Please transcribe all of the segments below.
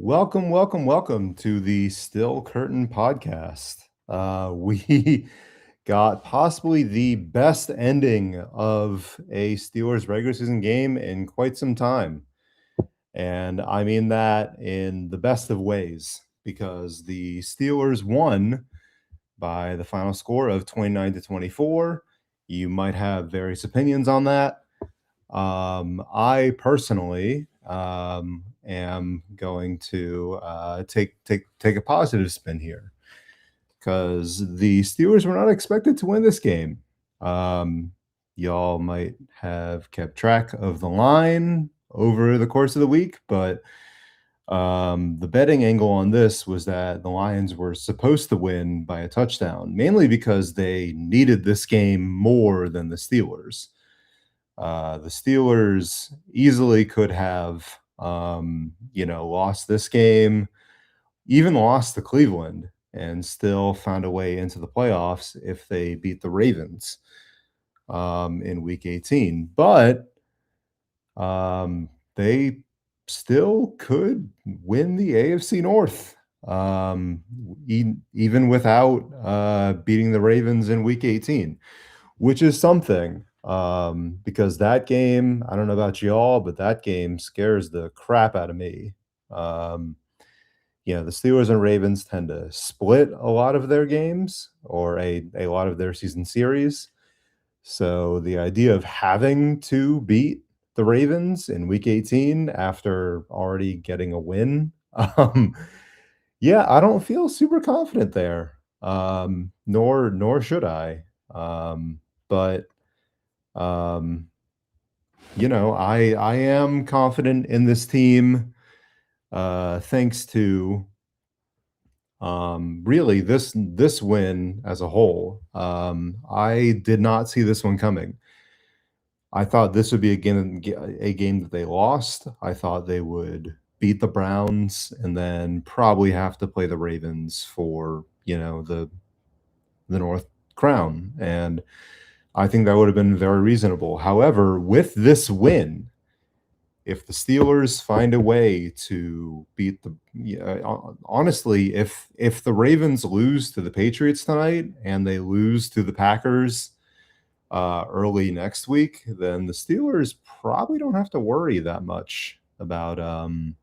Welcome to the Still Curtain podcast. We got possibly the best ending of a Steelers regular season game in quite some time. And I mean that in the best of ways because the Steelers won by the final score of 29-24. You might have various opinions on that. I personally am going to take a positive spin here because the Steelers were not expected to win this game. Y'all might have kept track of the line over the course of the week, but the betting angle on this was that the Lions were supposed to win by a touchdown, mainly because they needed this game more than the Steelers. The Steelers easily could have, lost this game, even lost to Cleveland, and still found a way into the playoffs if they beat the Ravens in Week 18. But they still could win the AFC North, even without beating the Ravens in Week 18, which is something. Because that game, I don't know about y'all, but that game scares the crap out of me. The Steelers and Ravens tend to split a lot of their games or a lot of their season series. So the idea of having to beat the Ravens in Week 18 after already getting a win, I don't feel super confident there. Nor should I. But I am confident in this team, thanks to really this win as a whole. I did not see this one coming. I thought this would be a game that they lost. I thought they would beat the Browns and then probably have to play the Ravens for the North Crown, and I think that would have been very reasonable. However, with this win, if the Steelers find a way to beat honestly, if the Ravens lose to the Patriots tonight and they lose to the Packers early next week, then the Steelers probably don't have to worry that much about about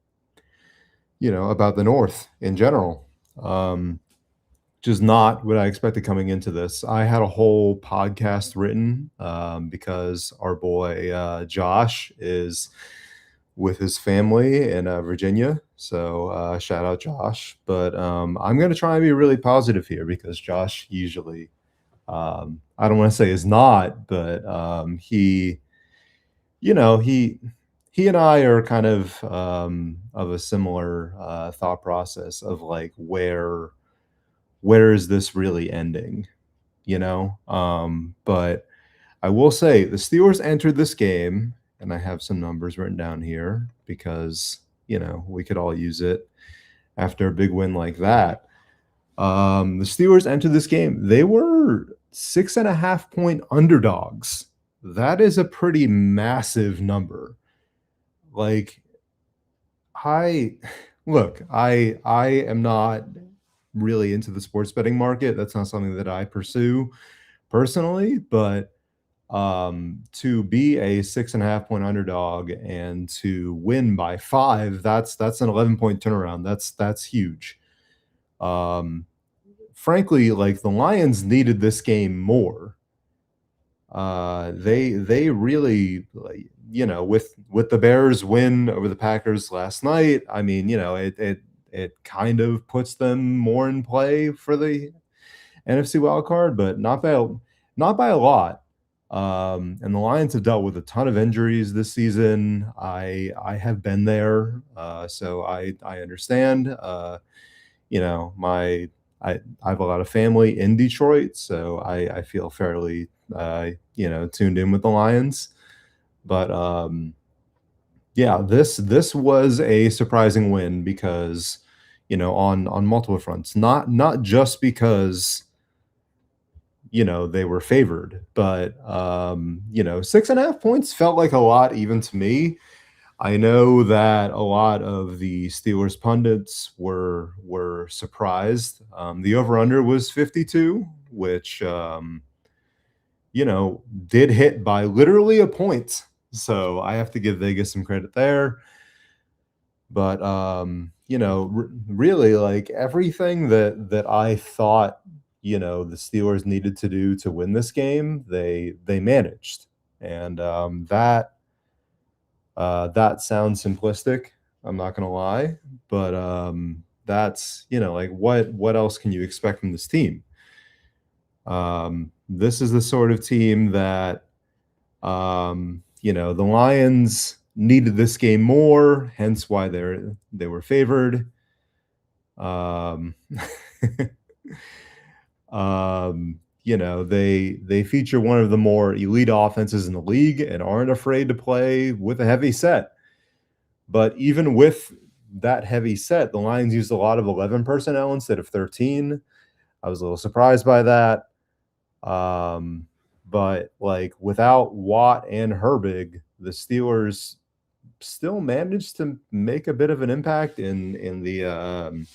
the North in general. Which is not what I expected coming into this. I had a whole podcast written because our boy Josh is with his family in Virginia. So shout out Josh. But I'm going to try and be really positive here because Josh usually, I don't want to say is not, but he and I are kind of a similar thought process of like where is this really ending, but I will say the Steelers entered this game, and I have some numbers written down here because we could all use it after a big win like that. The Steelers entered this game, they were 6.5-point underdogs. That is a pretty massive number. Like, I am not really into the sports betting market. That's not something that I pursue personally, but to be a 6.5-point underdog and to win by 5, that's an 11-point turnaround. That's huge. Frankly, like the Lions needed this game more. They really, with the Bears win over the Packers last night, I mean, it kind of puts them more in play for the NFC wild card, but not by a lot. And the Lions have dealt with a ton of injuries this season. I have been there, so I understand. I have a lot of family in Detroit, so I feel fairly tuned in with the Lions. But this was a surprising win because on multiple fronts, not just because they were favored, but 6.5 points felt like a lot even to me. I know that a lot of the Steelers pundits were surprised. The over/under was 52, which did hit by literally a point. So I have to give Vegas some credit there. But really, like everything that I thought, the Steelers needed to do to win this game, they managed. And that sounds simplistic. I'm not gonna lie, but that's like what else can you expect from this team? This is the sort of team that the Lions needed this game more, hence why they were favored. Um, they feature one of the more elite offenses in the league and aren't afraid to play with a heavy set. But even with that heavy set, the Lions used a lot of 11 personnel instead of 13. I was a little surprised by that. But like without Watt and Herbig, the Steelers still managed to make a bit of an impact in the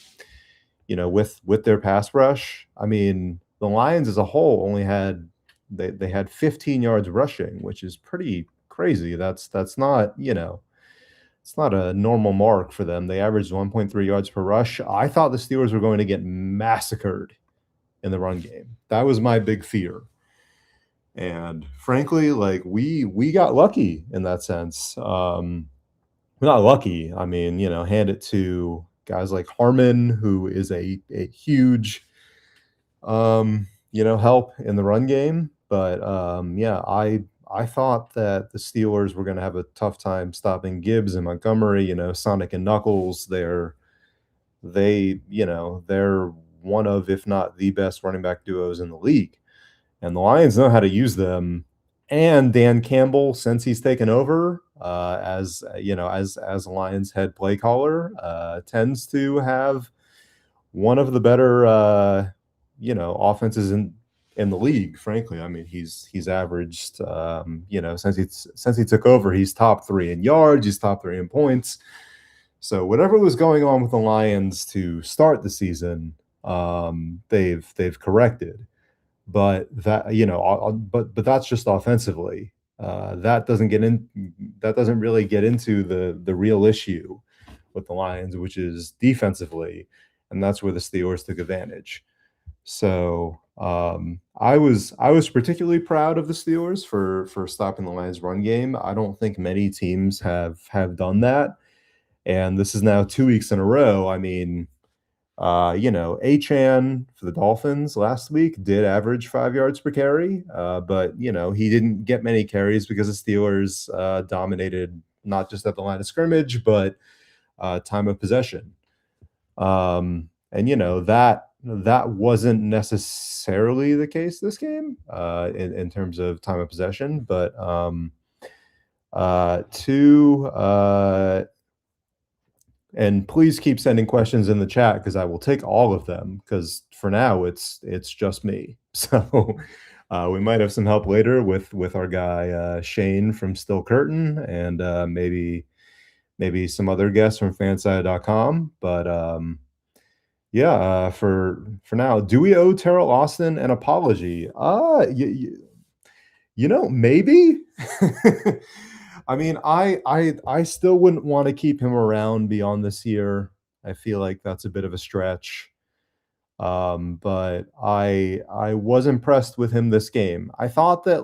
with their pass rush. I mean, the Lions as a whole only had they had 15 yards rushing, which is pretty crazy. That's not, it's not a normal mark for them. They averaged 1.3 yards per rush. I thought the Steelers were going to get massacred in the run game. That was my big fear. And frankly, like we got lucky in that sense. Not lucky. I mean, hand it to guys like Harmon, who is a huge help in the run game. But yeah, I thought that the Steelers were going to have a tough time stopping Gibbs and Montgomery. Sonic and Knuckles. They're one of, if not the best running back duos in the league, and the Lions know how to use them. And Dan Campbell, since he's taken over as Lions head play caller, tends to have one of the better offenses in the league. Frankly, I mean he's averaged since he took over, he's top 3 in yards, he's top 3 in points. So whatever was going on with the Lions to start the season, they've corrected. But that but that's just offensively. That doesn't really get into the real issue with the Lions, which is defensively, and that's where the Steelers took advantage. So I was particularly proud of the Steelers for stopping the Lions' run game. I don't think many teams have done that, and this is now 2 weeks in a row. I mean, Achan for the Dolphins last week did average 5 yards per carry, but he didn't get many carries because the Steelers dominated not just at the line of scrimmage, but time of possession. And that wasn't necessarily the case this game in terms of time of possession, but and please keep sending questions in the chat because I will take all of them, because for now it's just me. So we might have some help later with our guy Shayne from Still Curtain, and maybe some other guests from FanSided.com. But for now, do we owe Terrell Austin an apology? Maybe. I mean, I still wouldn't want to keep him around beyond this year. I feel like that's a bit of a stretch. But I was impressed with him this game. I thought that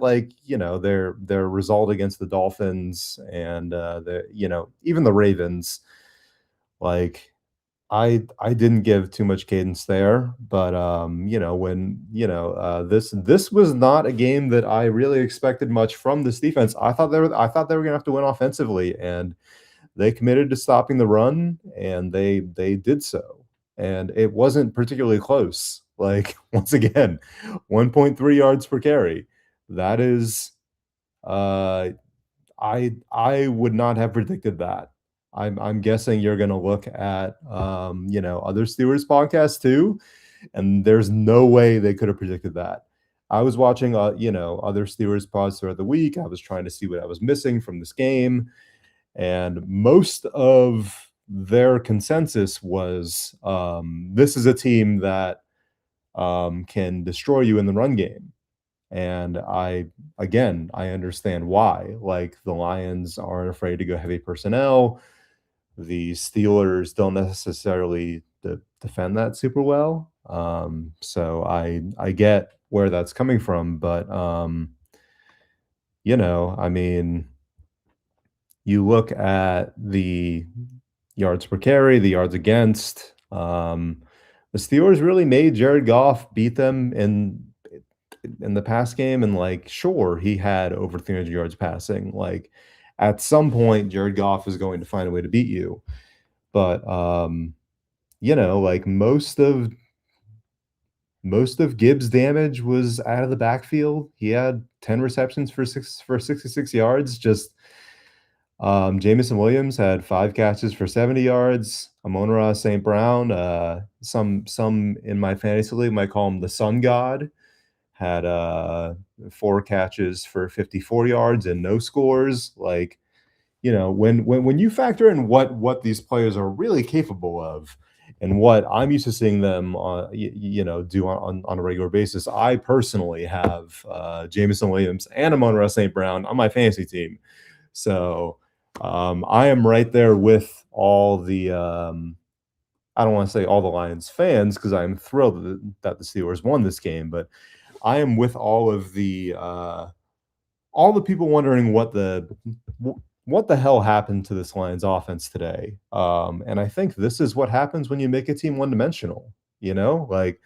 their result against the Dolphins and even the Ravens, like I didn't give too much cadence there, but this was not a game that I really expected much from this defense. I thought they were going to have to win offensively, and they committed to stopping the run, and they did so, and it wasn't particularly close. Like once again, 1.3 yards per carry. That is, I would not have predicted that. I'm guessing you're going to look at other Steelers podcasts too, and there's no way they could have predicted that. I was watching other Steelers pods throughout the week. I was trying to see what I was missing from this game, And most of their consensus was this is a team that can destroy you in the run game. And I understand why. Like the Lions aren't afraid to go heavy personnel. The Steelers don't necessarily defend that super well. So I get where that's coming from, but I mean, you look at the yards per carry, the yards against. The Steelers really made Jared Goff beat them in the pass game, and like, sure, he had over 300 yards passing. Like, at some point, Jared Goff is going to find a way to beat you. But like most of Gibbs' damage was out of the backfield. He had 10 receptions for 66 yards. Just Jamison Williams had 5 catches for 70 yards. Amon-Ra St. Brown, some in my fantasy league might call him the Sun God, had 4 catches for 54 yards and no scores. Like, when you factor in what these players are really capable of and what I'm used to seeing them do on a regular basis, I personally have Jamison Williams and Amon-Ra St. Brown on my fantasy team. So I am right there with all the I don't want to say all the Lions fans, because I'm thrilled that the Steelers won this game, but I am with all the people wondering what the hell happened to this Lions offense today. And I think this is what happens when you make a team one-dimensional. Like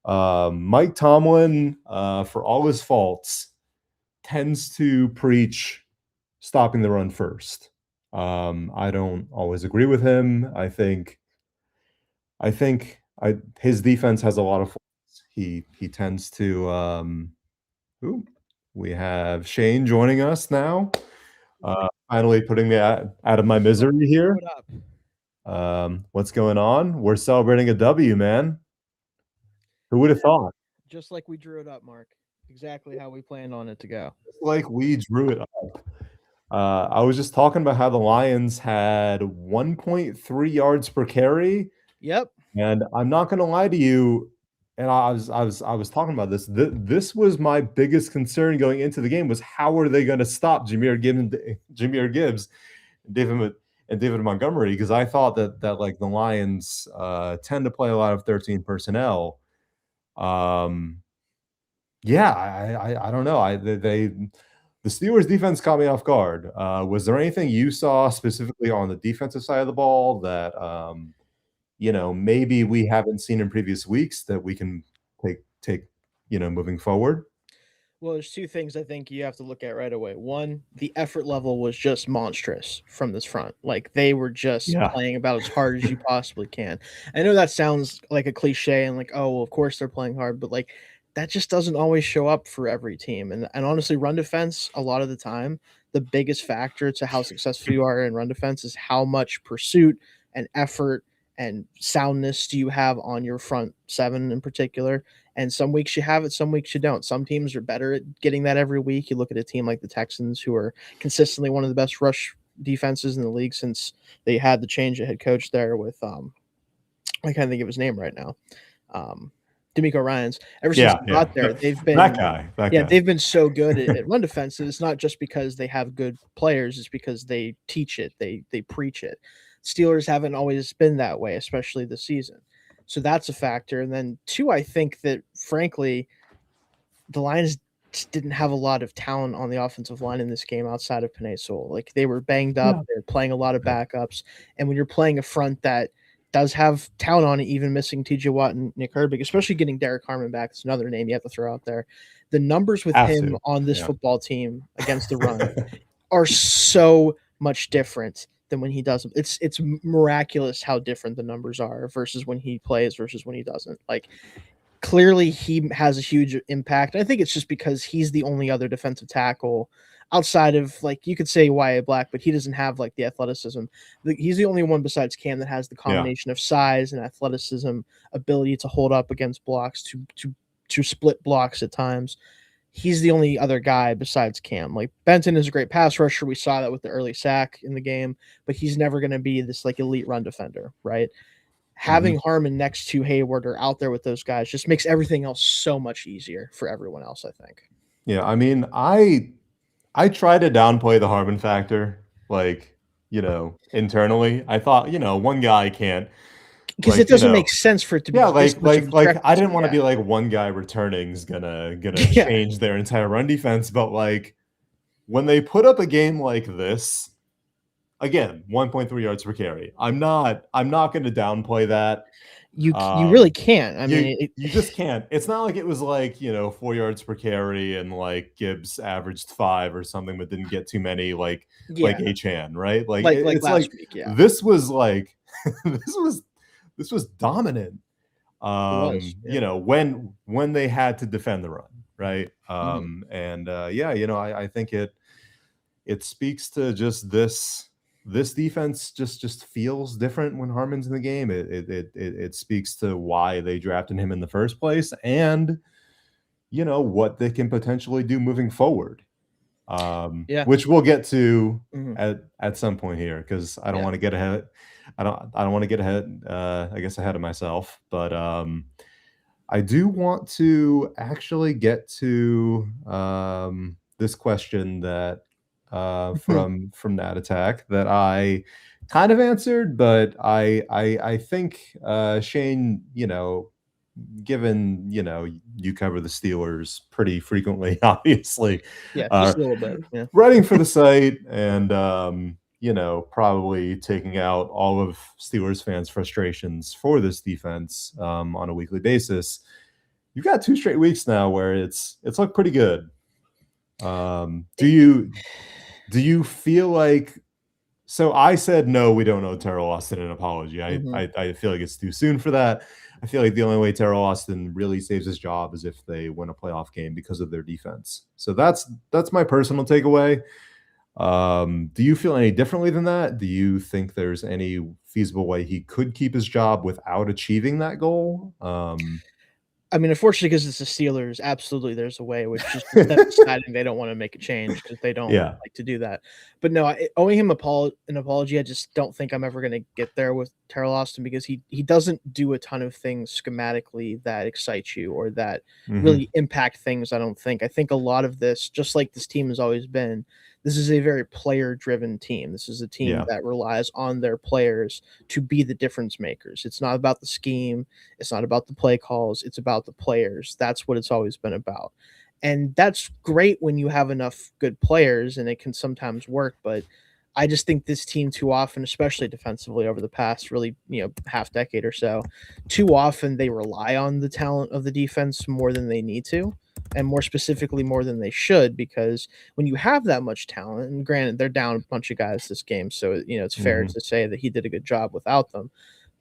Mike Tomlin, for all his faults, tends to preach stopping the run first. I don't always agree with him. I think his defense has a lot of faults. He tends to we have Shayne joining us now. Finally putting me out of my misery here. What up? What's going on? We're celebrating a W, man. Who would have thought? Just like we drew it up, Mark. Exactly how we planned on it to go. Like we drew it up. I was just talking about how the Lions had 1.3 yards per carry. Yep. And I'm not going to lie to you. And I was talking about this. This was my biggest concern going into the game, was how are they going to stop Jahmyr Gibbs, and David Montgomery? Because I thought that like the Lions tend to play a lot of 13 personnel. Yeah, I don't know. The Steelers defense caught me off guard. Was there anything you saw specifically on the defensive side of the ball that maybe we haven't seen in previous weeks that we can take moving forward? Well, there's 2 things I think you have to look at right away. One, the effort level was just monstrous from this front. Like they were just Yeah. playing about as hard as you possibly can. I know that sounds like a cliche and like, oh, well, of course they're playing hard, but like that just doesn't always show up for every team. And honestly, run defense a lot of the time, the biggest factor to how successful you are in run defense is how much pursuit and effort and soundness do you have on your front 7 in particular. And some weeks you have it, some weeks you don't. Some teams are better at getting that every week. You look at a team like the Texans, who are consistently one of the best rush defenses in the league since they had the change of head coach there with I can't think of his name right now. D'Amico Ryans. Ever since he got there, they've been that guy. they've been so good at run defense. And it's not just because they have good players; it's because they teach it, they preach it. Steelers haven't always been that way, especially this season. So that's a factor. And then 2, I think that frankly, the Lions didn't have a lot of talent on the offensive line in this game outside of Penei Sewell. Like they were banged up, Yeah. they're playing a lot of backups. And when you're playing a front that does have talent on it, even missing TJ Watt and Nick Herbig, especially getting Derek Harmon back, that's another name you have to throw out there. The numbers with him on this football team against the run are so much different than when he doesn't. It's miraculous how different the numbers are versus when he plays versus when he doesn't. Like clearly he has a huge impact. I think it's just because he's the only other defensive tackle outside of like you could say Wyatt Black, but he doesn't have like the athleticism. He's the only one besides Cam that has the combination of size and athleticism, ability to hold up against blocks, to split blocks at times. he's the only other guy besides Cam. Like Benton is a great pass rusher. We saw that with the early sack in the game, but he's never going to be this like elite run defender, right? Mhm. Having Harmon next to Hayward or out there with those guys just makes everything else so much easier for everyone else, I think. Yeah, I mean, I try to downplay the Harmon factor, like, internally. I thought, one guy can't, Because it like, doesn't make sense for it to yeah, be this much of a I discrepancy. didn't wanna Yeah. be like one guy returning is gonna Yeah. change their entire run defense, but, like, when they put up a game like this, again, 1.3 yards per carry. I'm not gonna downplay that. You really Um, can't. I you mean, you just can't. It's not like it was like, 4 yards per carry and like Gibbs averaged 5 or something, but didn't get too many like yeah, Achane, right? Like like it's last like week. Yeah, this was like this was dominant. it was. Yeah. When they had to defend the run, right? Mhm. And yeah, I think it speaks to just this defense just feels different when Harmon's in the game. It speaks to why they drafted him in the first place, and what they can potentially do moving forward. Yeah. Which we'll get to Mhm. at some point here, because I don't Yeah. want to get ahead. I don't want to get ahead. I guess ahead of myself, but I do want to actually get to this question that from that attack that I kind of answered, but I think Shayne, given you cover the Steelers pretty frequently, obviously, Yeah. uh, Just a little bit. Yeah. writing for the site and probably taking out all of Steelers fans' frustrations for this defense on a weekly basis. You've got 2 straight weeks now where it's looked pretty good. Do you feel like, so I said no, we don't owe Terrell Austin an apology. I, Mhm. I I feel like it's too soon for that. I feel like the only way Terrell Austin really saves his job is if they win a playoff game because of their defense. So that's my personal takeaway. Do you feel any differently than that? Do you think there's any feasible way he could keep his job without achieving that goal? I mean, unfortunately, because it's the Steelers, absolutely, there's a way, which is just them deciding they don't wanna make a change because they don't Yeah. like to do that. But no, owing him an apology, I just don't think I'm ever gonna get there with Teryl Austin because he doesn't do a ton of things schematically that excite you or that Mhm. really impact things, I don't think. I think a lot of this, just like this team has always been, this is a very player-driven team. This is a team Yeah. that relies on their players to be the difference makers. It's not about the scheme, it's not about the play calls, it's about the players. That's what it's always been about. And that's great when you have enough good players and it can sometimes work, but I just think this team too often, especially defensively over the past really, half decade or so, too often they rely on the talent of the defense more than they need to, and more specifically more than they should, because when you have that much talent, and granted they're down a bunch of guys this game, so it's fair Mhm. to say that he did a good job without them,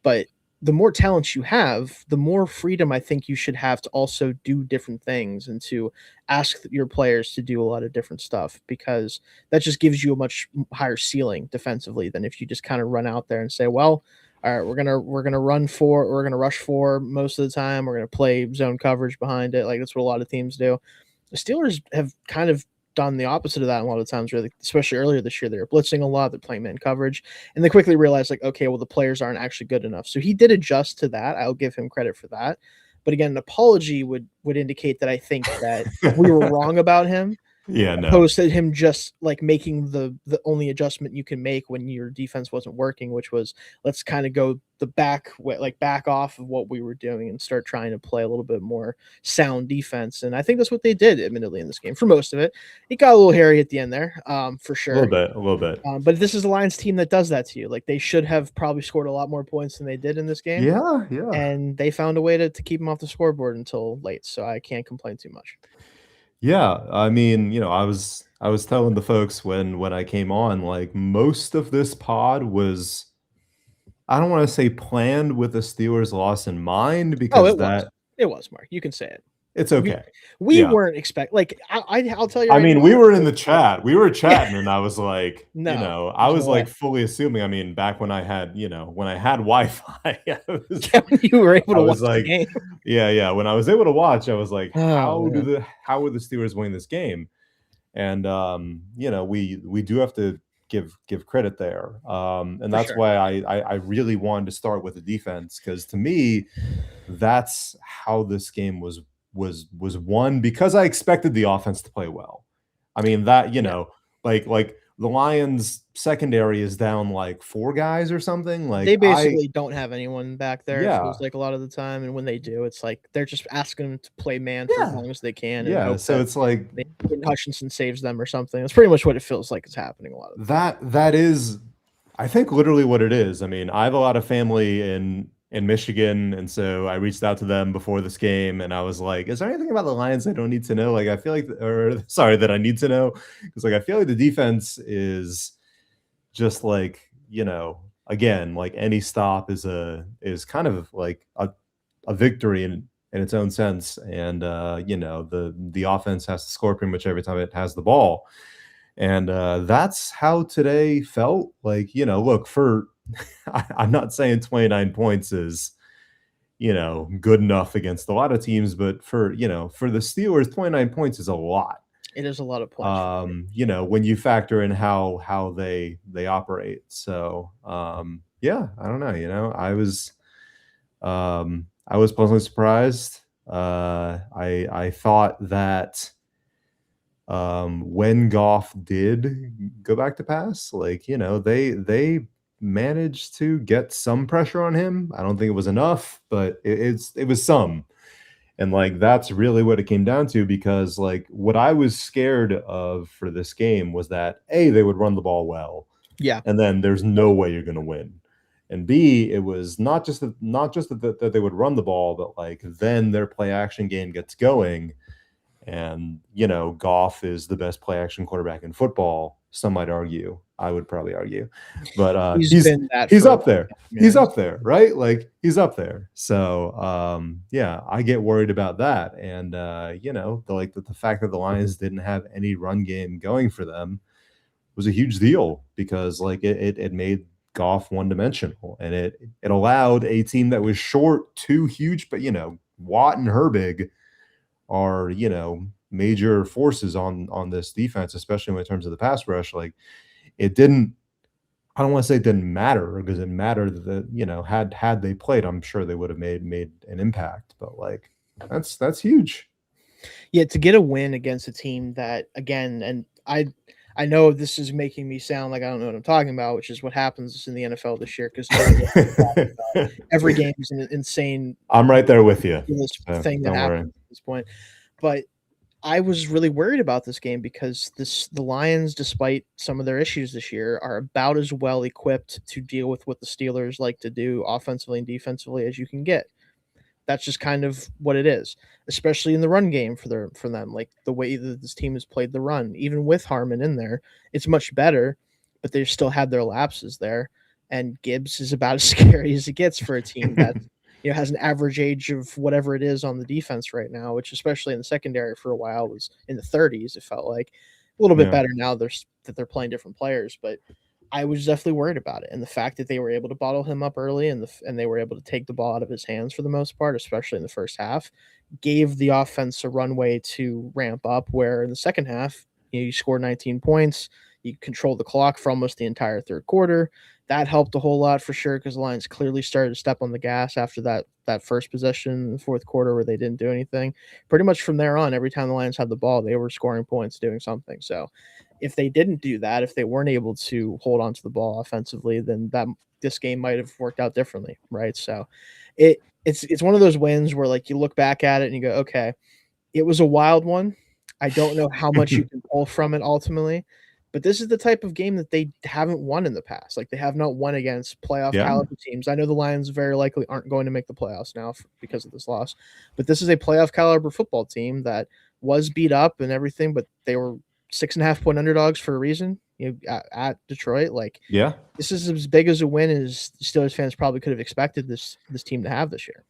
but the more talent you have, the more freedom I think you should have to also do different things and to ask your players to do a lot of different stuff because that just gives you a much higher ceiling defensively than if you just kind of run out there and say, well, all right, we're gonna we're gonna rush for most of the time. We're gonna play zone coverage behind it. Like that's what a lot of teams do. The Steelers have kind of done the opposite of that a lot of times, really, especially earlier this year. They were blitzing a lot, they're playing man coverage, and they quickly realized, like, okay, well, the players aren't actually good enough. So he did adjust to that. I'll give him credit for that. But again, an apology would indicate that I think that we were wrong about him, Yeah, no. opposed to him just like making the only adjustment you can make when your defense wasn't working, which was let's kind of go the back way, like back off of what we were doing and start trying to play a little bit more sound defense. And I think that's what they did, admittedly, in this game for most of it. It got a little hairy at the end there, for A little sure. bit, a little bit. But this is a Lions team that does that to you. Like they should have probably scored a lot more points than they did in this game, Yeah, yeah. and they found a way to keep them off the scoreboard until late. So I can't complain too much. Yeah, I mean, I was telling the folks when I came on, like, most of this pod was, I don't wanna say planned with the Steelers loss in mind Oh, because it was. that It was, Mark. You can say it. It's okay. We Yeah. weren't like I'll tell you I right mean, now. we were in the chat. We were chatting, and I was like, No, I there's was no way. like fully assuming. I mean, back when I had, when I had Wi-Fi, Yeah, when you were able I to was watch the like, game. yeah. When I was able to watch, I was like, Oh man. how are the Steelers winning this game? And we do have to give credit there, and For that's sure. why I really wanted to start with the defense, because to me, that's how this game was won, because I expected the offense to play well. I mean, that, Yeah. like the Lions secondary is down like 4 guys or something. They Like basically don't have anyone back there, it feels yeah. like a lot of the time, and when they do, it's like they're just asking them to play man for as Yeah. long as they can and Yeah, hope so that it's like they Hutchinson saves them or something. That's pretty much what it feels like is happening a lot of the time. that is, I think, literally what it is. I mean, I have a lot of family in Michigan, and so I reached out to them before this game, and I was like, "Is there anything about the Lions I don't need to know?" Like, I feel like, or sorry, that I need to know, because like I feel like the defense is just like, again, like any stop is kind of like a victory in its own sense, and the offense has to score pretty much every time it has the ball. And that's how today felt. Like, look, for I'm not saying 29 points is, good enough against a lot of teams, but for the Steelers, 29 points is a lot. It is a lot of points for sure. When you factor in how they operate. So yeah, I don't know. I was pleasantly surprised. I thought that when Goff did go back to pass, like, they managed to get some pressure on him. I don't think it was enough, but it was some. And like that's really what it came down to, because like what I was scared of for this game was that A, they would run the ball well, Yeah. and then there's no way you're going to win. And B, it was not just that they would run the ball, but like then their play action game gets going. And, Goff is the best play action quarterback in football. Some might argue. I would probably argue. But He's been that he's for a long up there. time, He's yeah. up there, right? Like he's up there. So yeah, I get worried about that. And the fact that the Lions didn't have any run game going for them was a huge deal, because like it made Goff one dimensional, and it allowed a team that was short 2 huge, but Watt and Herbig are, major forces on this defense, especially in terms of the pass rush. Like it didn't, I don't want to say it didn't matter, because it mattered that, had they played, I'm sure they would have made an impact. But like that's huge. Yeah, to get a win against a team that, again, and I know this is making me sound like I don't know what I'm talking about, which is what happens in the NFL this year, because every game is an insane I'm right there with you. So thing that don't worry. happens at this point. But I was really worried about this game because the Lions, despite some of their issues this year, are about as well equipped to deal with what the Steelers like to do offensively and defensively as you can get. That's just kind of what it is, especially in the run game for them. Like the way that this team has played the run, even with Harmon in there, it's much better, but they still had their lapses there. And Gibbs is about as scary as it gets for a team that has an average age of whatever it is on the defense right now, which especially in the secondary for a while was in the 30s. It felt like a little bit Yeah. better now. They're playing different players, but I was definitely worried about it, and the fact that they were able to bottle him up early and they were able to take the ball out of his hands for the most part, especially in the first half, gave the offense a runway to ramp up. Where in the second half, you scored 19 points, you controlled the clock for almost the entire third quarter. That helped a whole lot for sure, because the Lions clearly started to step on the gas after that first possession in the fourth quarter where they didn't do anything. Pretty much from there on, every time the Lions had the ball, they were scoring points, doing something. So if they didn't do that, if they weren't able to hold on to the ball offensively, then this game might have worked out differently, right? So it's one of those wins where like you look back at it and you go, okay, it was a wild one. I don't know how much you can pull from it ultimately, but this is the type of game that they haven't won in the past. Like they have not won against playoff Yeah. caliber teams. I know the Lions very likely aren't going to make the playoffs now because of this loss, but this is a playoff caliber football team that was beat up and everything, but they were 6.5 point underdogs for a reason. At Detroit, like Yeah. this is as big as a win as Steelers fans probably could have expected this team to have this year.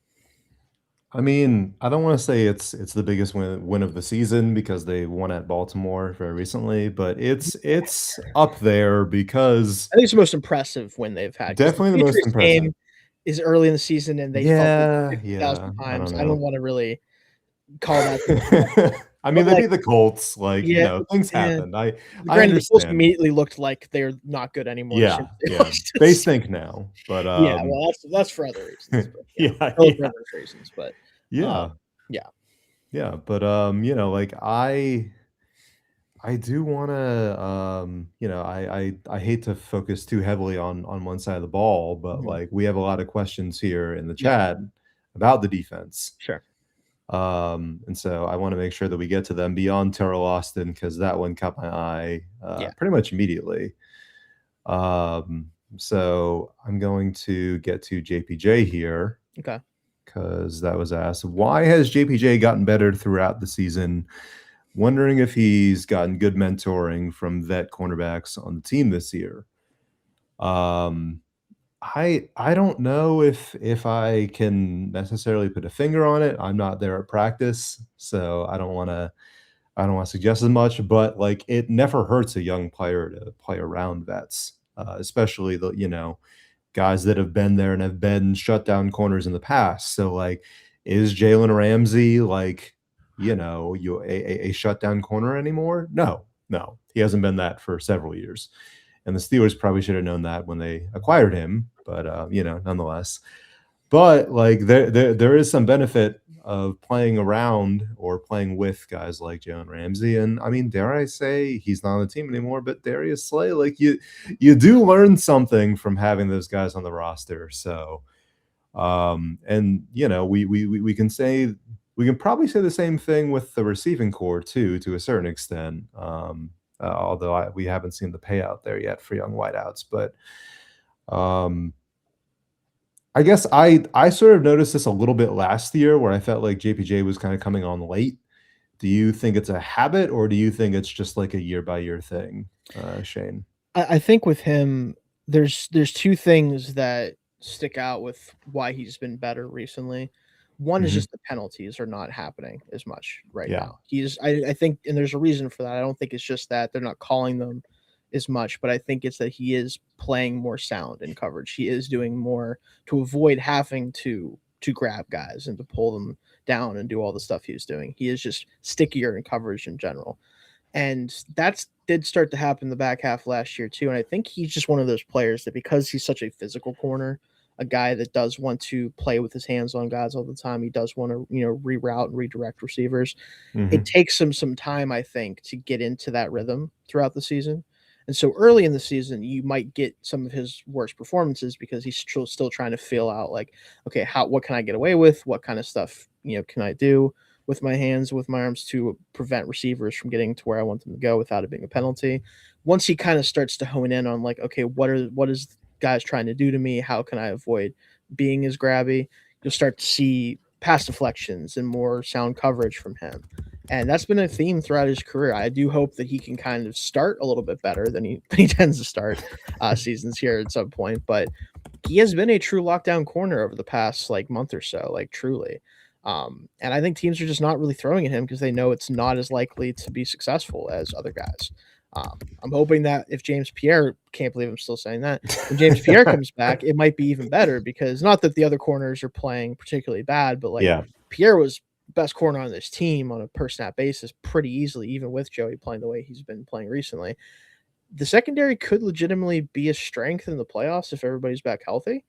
I mean, I don't wanna say it's the biggest win of the season because they won at Baltimore very recently, but it's up there because I think it's the most impressive win they've had because the definitely the most Patriots impressive. game is early in the season and they fumbled Yeah, 50,000 yeah, I times. don't I don't know. wanna really call that, I mean, but, they like, beat the Colts, like, yeah, things yeah. happened. I Granted, the Colts understand. immediately looked like they're not good anymore as soon Yeah, as they yeah. lost. They So stink now, but, yeah, well, that's for other reasons, but yeah, yeah, totally for yeah, other reasons, but, yeah, yeah, yeah, but, like, I do wanna, I hate to focus too heavily on one side of the ball, but, mhm, like, we have a lot of questions here in the yeah, chat about the defense. sure, And so I wanna make sure that we get to them beyond Terrell Austin because that one caught my eye, yeah, pretty much immediately. So I'm going to get to JPJ here okay, because that was asked. Why has JPJ gotten better throughout the season? Wondering if he's gotten good mentoring from vet cornerbacks on the team this year. Um, I don't know if I can necessarily put a finger on it. I'm not there at practice, so I don't wanna suggest as much, but, like, it never hurts a young player to play around vets, especially guys that have been there and have been shut down corners in the past. So, like, is Jalen Ramsey, like, a shutdown corner anymore? No, no. He hasn't been that for several years, and the Steelers probably should have known that when they acquired him, but, nonetheless. But, like, there is some benefit of playing around or playing with guys like Jalen Ramsey, and, I mean, dare I say, he's not on the team anymore, but Darius Slay, like, you do learn something from having those guys on the roster, so, and, we can say we can probably say the same thing with the receiving core too, to a certain extent, although we haven't seen the payout there yet for young wideouts, but, um I guess I sort of noticed this a little bit last year where I felt like JPJ was kinda coming on late. Do you think it's a habit, or do you think it's just like a year by year thing, Shane? I think with him, there's 2 things that stick out with why he's been better recently. One is Mhm. just the penalties are not happening as much right Yeah. now. I think and there's a reason for that. I don't think it's just that they're not calling them as much, but I think it's that he is playing more sound in coverage. He is doing more to avoid having to grab guys and to pull them down and do all the stuff he was doing. He is just stickier in coverage in general. And that's did start to happen in the back half last year too. And I think he's just one of those players that because he's such a physical corner, a guy that does want to play with his hands on guys all the time. He does want to, reroute and redirect receivers. It Mhm. takes him some time, I think, to get into that rhythm throughout the season. And so early in the season, you might get some of his worst performances because he's still trying to feel out like, okay, what can I get away with? What kind of stuff, can I do with my hands, with my arms to prevent receivers from getting to where I want them to go without it being a penalty. Once he kind of starts to hone in on like, okay, what is guys trying to do to me? How can I avoid being as grabby? You'll start to see pass deflections and more sound coverage from him. And that's been a theme throughout his career. I do hope that he can kind of start a little bit better than he tends to start seasons here at some point. But he has been a true lockdown corner over the past like month or so, like truly. And I think teams are just not really throwing at him because they know it's not as likely to be successful as other guys. I'm hoping that if James Pierre, can't believe I'm still saying that, when James Pierre comes back, it might be even better because not that the other corners are playing particularly bad, but like Yeah. Pierre was best corner on this team on a per snap basis pretty easily, even with Joey playing the way he's been playing recently. The secondary could legitimately be a strength in the playoffs if everybody's back healthy.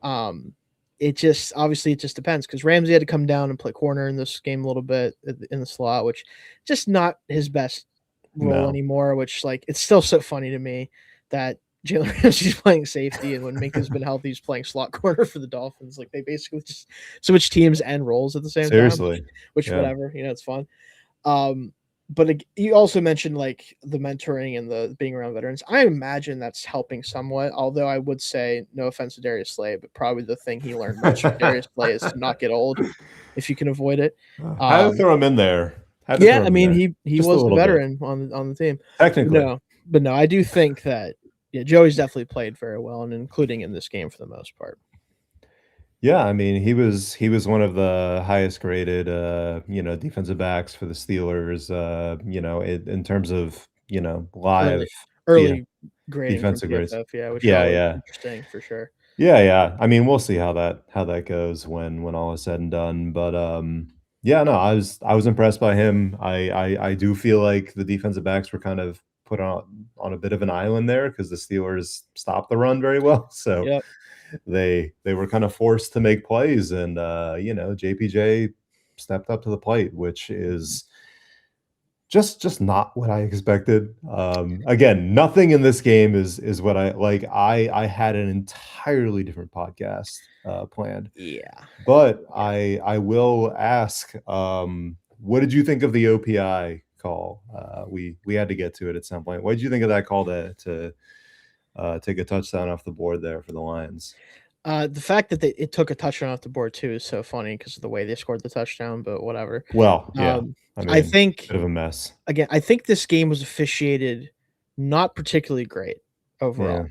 Um, it just obviously it just depends because Ramsey had to come down and play corner in this game a little bit in the slot, which just not his best role No. anymore. Which like it's still so funny to me that Jalen Ramsey's playing safety and when Minka's been healthy, he's playing slot corner for the Dolphins. Like they basically just switch teams and roles at the same time, Seriously. which Yeah. whatever, it's fun. But you also mentioned like the mentoring and the being around veterans. I imagine that's helping somewhat. Although I would say, no offense to Darius Slay, but probably the thing he learned most from Darius Slay is to not get old if you can avoid it. Had to Um, throw him in there. Had to yeah, throw I him in mean there. he Just a was the little bit. veteran on the team. But Technically. no, but no, I do think that Joey's definitely played very well, and including in this game for the most part. Yeah, I mean, he was one of the highest graded, defensive backs for the Steelers, in terms of, live Early yeah, early grading from defensive grades. PFF, yeah, which are Yeah, always yeah. interesting for sure. Yeah, yeah. I mean, we'll see how that goes when all is said and done, but, yeah, no, I was impressed by him. I do feel like the defensive backs were kind of put on a bit of an island there because the Steelers stopped the run very well, so Yep. they were kind of forced to make plays, and, JPJ stepped up to the plate, which is just not what I expected. Again, nothing in this game is what I like. I had an entirely different podcast, planned, Yeah. but Yeah. I will ask, what did you think of the OPI call? We had to get to it at some point. What did you think of that call to take a touchdown off the board there for the Lions? The fact that it took a touchdown off the board too is so funny because of the way they scored the touchdown, but whatever. Well, yeah. Um, I I mean, think bit of a mess. again, I think this game was officiated not particularly great Yeah. overall.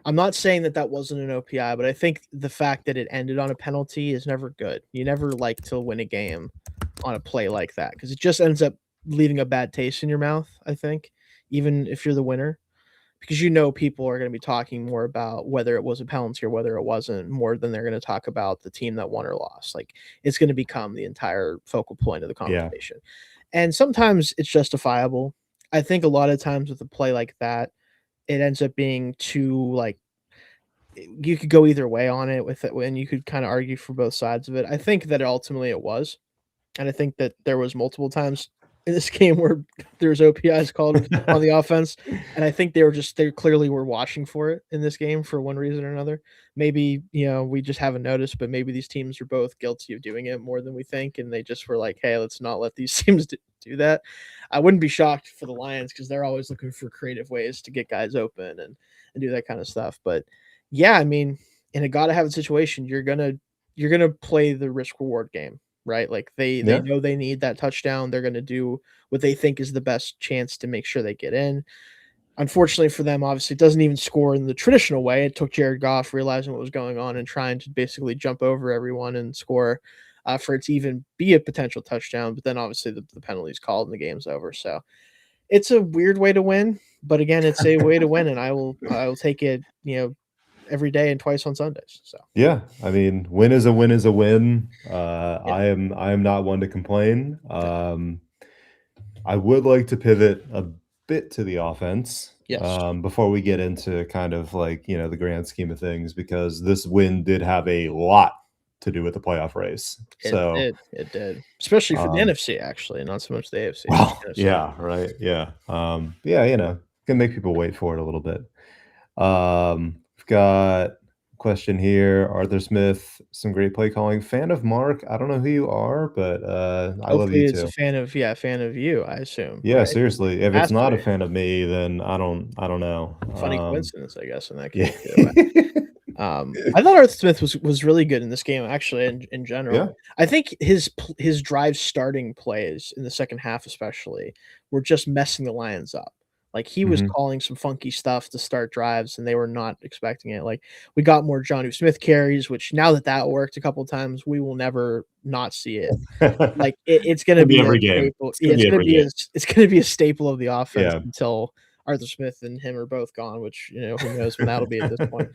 I'm not saying that that wasn't an OPI, but I think the fact that it ended on a penalty is never good. You never like to win a game on a play like that because it just ends up leaving a bad taste in your mouth, I think, even if you're the winner. Because people are going to be talking more about whether it was a penalty or whether it wasn't, more than they're going to talk about the team that won or lost. Like it's going to become the entire focal point of the Yeah. conversation. And sometimes it's justifiable. I think a lot of times with a play like that, it ends up being too like you could go either way on it with it, and you could kind of argue for both sides of it. I think that ultimately it was, and I think that there was multiple times in this game where there's OPIs called on the offense, and I think they clearly were watching for it in this game for one reason or another. Maybe, we just haven't noticed, but maybe these teams are both guilty of doing it more than we think, and they just were like, "Hey, let's not let these teams do that." I wouldn't be shocked for the Lions because they're always looking for creative ways to get guys open and do that kind of stuff. But yeah, I mean, in a gotta have a situation, you're gonna play the risk reward game, right? Like they Yeah. know they need that touchdown. They're gonna do what they think is the best chance to make sure they get in. Unfortunately for them, obviously, it doesn't even score in the traditional way. It took Jared Goff realizing what was going on and trying to basically jump over everyone and score for it to even be a potential touchdown. But then obviously the penalty's called and the game's over. So it's a weird way to win, but again, it's a way to win, and I will take it, every day and twice on Sundays. So Yeah, I mean, win is a win is a win. yeah, I am not one to complain. no, I would like to pivot a bit to the offense, yes, before we get into kind of like, the grand scheme of things, because this win did have a lot to do with the playoff race. So, it did, especially for the um, NFC, actually, not so much the AFC, just well, the NFC. yeah, right, yeah, yeah, can make people wait for it a little bit. We've got a question here. Arthur Smith, some great play calling. Fan of Mark. I don't know who you are, but I love Hopefully, you it's too. a fan of you, I assume, Yeah, right? seriously. If Has it's to not a be. fan of me, then I don't know. Funny coincidence, I guess, in that Yeah. case, too. I thought Arthur Smith was really good in this game, actually, in general. Yeah. I think his drive starting plays in the second half, especially, were just messing the Lions up. Like he was Mhm. calling some funky stuff to start drives, and they were not expecting it. Like we got more Jonnu Smith carries, which now that worked a couple times, we will never not see it. Like it's going to Gonna be be a every game. staple. It's Yeah, gonna be every game. it's going to be a staple of the offense Yeah. until Arthur Smith and him are both gone, which who knows when that'll be at this point.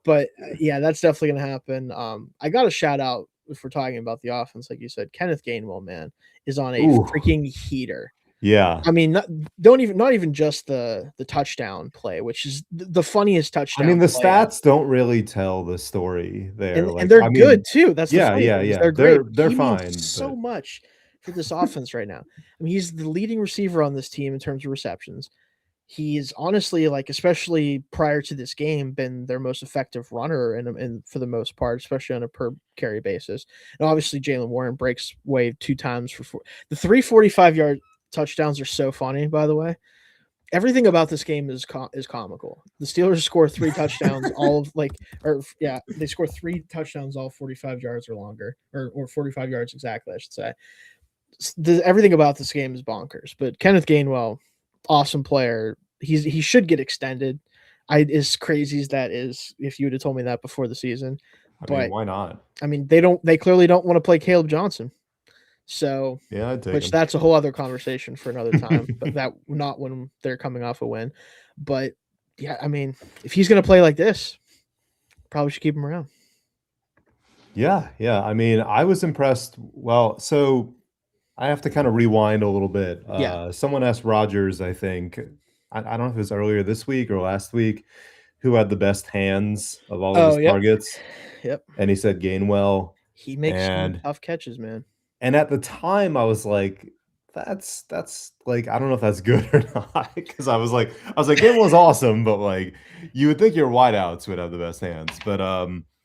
But yeah, that's definitely going to happen. I got a shout out if we're talking about the offense, like you said, Kenneth Gainwell, man, is on a Ooh, freaking heater. yeah. I mean, not even just the touchdown play, which is the funniest I mean, touchdown the play ever. stats don't really tell the story there. And Like, they're I good mean, too. That's the yeah, funny yeah, thing is yeah. they're great. They're He means fine, so but much for this offense right now. I mean, he's the leading receiver on this team in terms of receptions. He's honestly, like, especially prior to this game, been their most effective runner and for the most part, especially on a per carry basis. And obviously, Jalen Warren breaks way 2 times for the 3 45-yard touchdowns are so funny, by the way. Everything about this game is comical. The Steelers score 3 touchdowns, all of like, or yeah, they score 3 touchdowns, all 45 yards or longer, or 45 yards exactly, I should say. Everything about this game is bonkers. But Kenneth Gainwell, awesome player. He should get extended. As crazy as that is, if you would have told me that before the season, I mean, but why not? I mean, they clearly don't want to play Caleb Johnson. So, Yeah, I'd take which him. that's a whole other conversation for another time, but that not when they're coming off a win. But yeah, I mean, if he's going to play like this, probably should keep him around. Yeah, yeah. I mean, I was impressed. Well, so I have to kind of rewind a little bit. Yeah. Someone asked Rodgers, I think, I don't know if it was earlier this week or last week, who had the best hands of all of Oh, his yep. targets, Yep. and he said Gainwell. He makes some And tough catches, man. at the time, I was like, that's like I don't know if that's good or not because I was like Gainwell's awesome, but like you would think your wideouts would have the best hands, but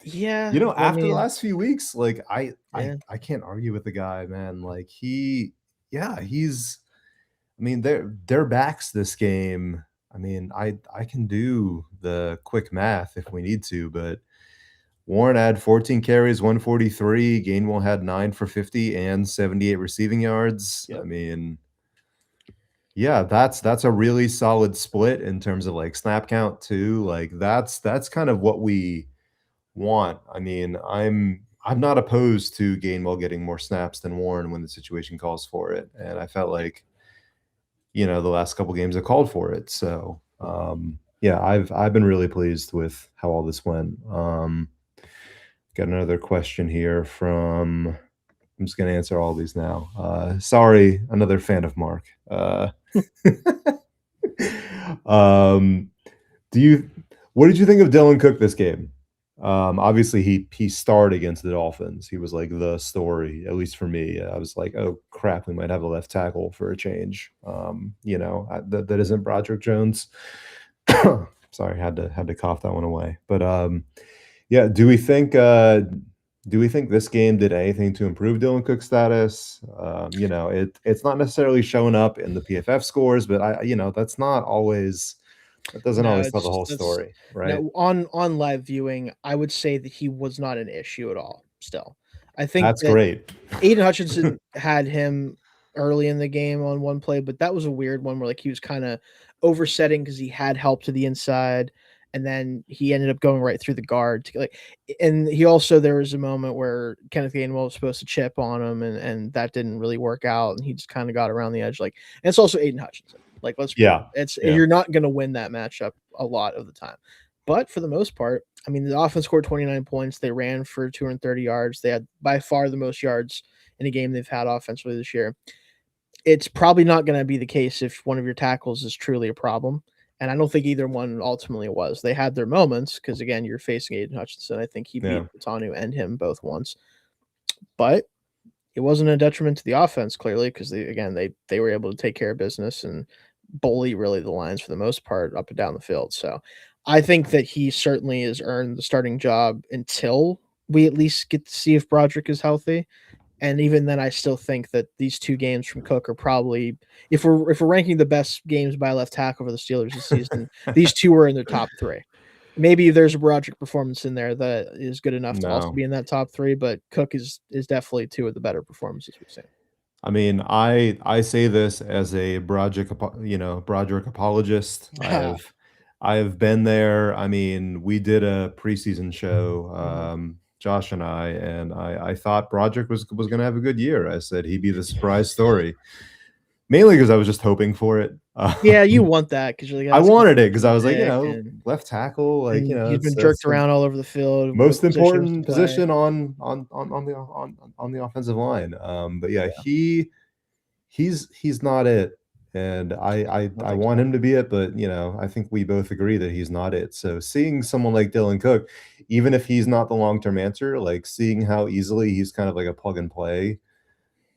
Yeah, I after the mean, last few weeks, like yeah. I can't argue with the guy, man. Like he's I mean, their backs this game. I mean, I can do the quick math if we need to, but Warren had 14 carries, 143. Gainwell had 9 for 50 and 78 receiving yards. I Yep. mean, yeah, that's a really solid split in terms of like snap count too. Like that's kind of what we want. I mean, I'm not opposed to Gainwell getting more snaps than Warren when the situation calls for it, and I felt like the last couple games have called for it. So yeah, I've been really pleased with how all this went. Got another question here from. I'm just going to answer all these now. Sorry, another fan of Mark. Um, what did you think of Dylan Cook this game? Obviously he starred against the Dolphins. He was like the story, at least for me. I was like, oh crap, we might have a left tackle for a change. That isn't Broderick Jones. Sorry, had to cough that one away. But yeah, do we think this game did anything to improve Dylan Cook's status? It's not necessarily showing up in the PFF scores, but that's not always. That doesn't No, always tell the whole story, right? no, on live viewing, I would say that he was not an issue at all still. I think That's that great. Aiden Hutchinson had him early in the game on one play, but that was a weird one where like he was kind of oversetting because he had help to the inside, and then he ended up going right through the guard. And he also there was a moment where Kenneth Gainwell was supposed to chip on him, and that didn't really work out, and he just kind of got around the edge. Like, and it's also Aiden Hutchinson. Like, let's be Yeah. it's Yeah. you're not going to win that matchup a lot of the time, but for the most part, I mean, the offense scored 29 points. They ran for 230 yards. They had by far the most yards in a game they've had offensively this year. It's probably not going to be the case if one of your tackles is truly a problem. And I don't think either one ultimately was. They had their moments because, again, you're facing Aiden Hutchinson. I think he beat Tanu and him both once. But it wasn't a detriment to the offense, clearly, because they were able to take care of business and bully really the Lions for the most part up and down the field. So I think that he certainly has earned the starting job until we at least get to see if Broderick is healthy. And even then, I still think that these two games from Cook are probably, if we're ranking the best games by left tackle for the Steelers this season, these two are in their top three. Maybe there's a Broderick performance in there that is good enough to also be in that top three, but Cook is definitely two of the better performances we've seen. I mean, I say this as a Broderick apologist. I have been there. I mean, we did a preseason show, Josh and I thought Broderick was going to have a good year. I said he'd be the surprise story, mainly because I was just hoping for it. Yeah, you want that because you're like, I wanted it because I was like, and left tackle, like he's been jerked around all over the field. most important position on the offensive line. But yeah, he's not it, and I want him to be it, but I think we both agree that he's not it. So seeing someone like Dylan Cook, even if he's not the long-term answer, like seeing how easily he's kind of like a plug and play,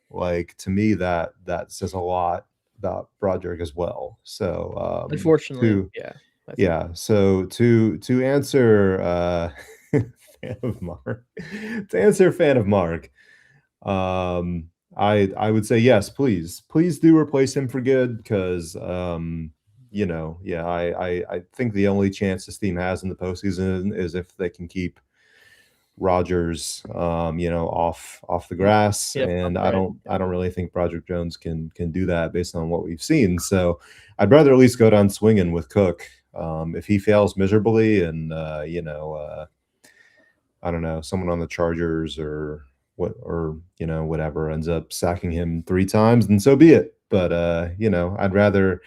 like to me that says a lot about Broderick as well. So unfortunately, yeah. So to answer fan of Mark, I would say yes, please do replace him for good because I think the only chance this team has in the postseason is if they can keep Rodgers off the grass, and I don't really think Broderick Jones can do that based on what we've seen. So I'd rather at least go down swinging with Cook. If he fails miserably and I don't know, someone on the Chargers or whatever ends up sacking him 3 times, then so be it. But, I'd rather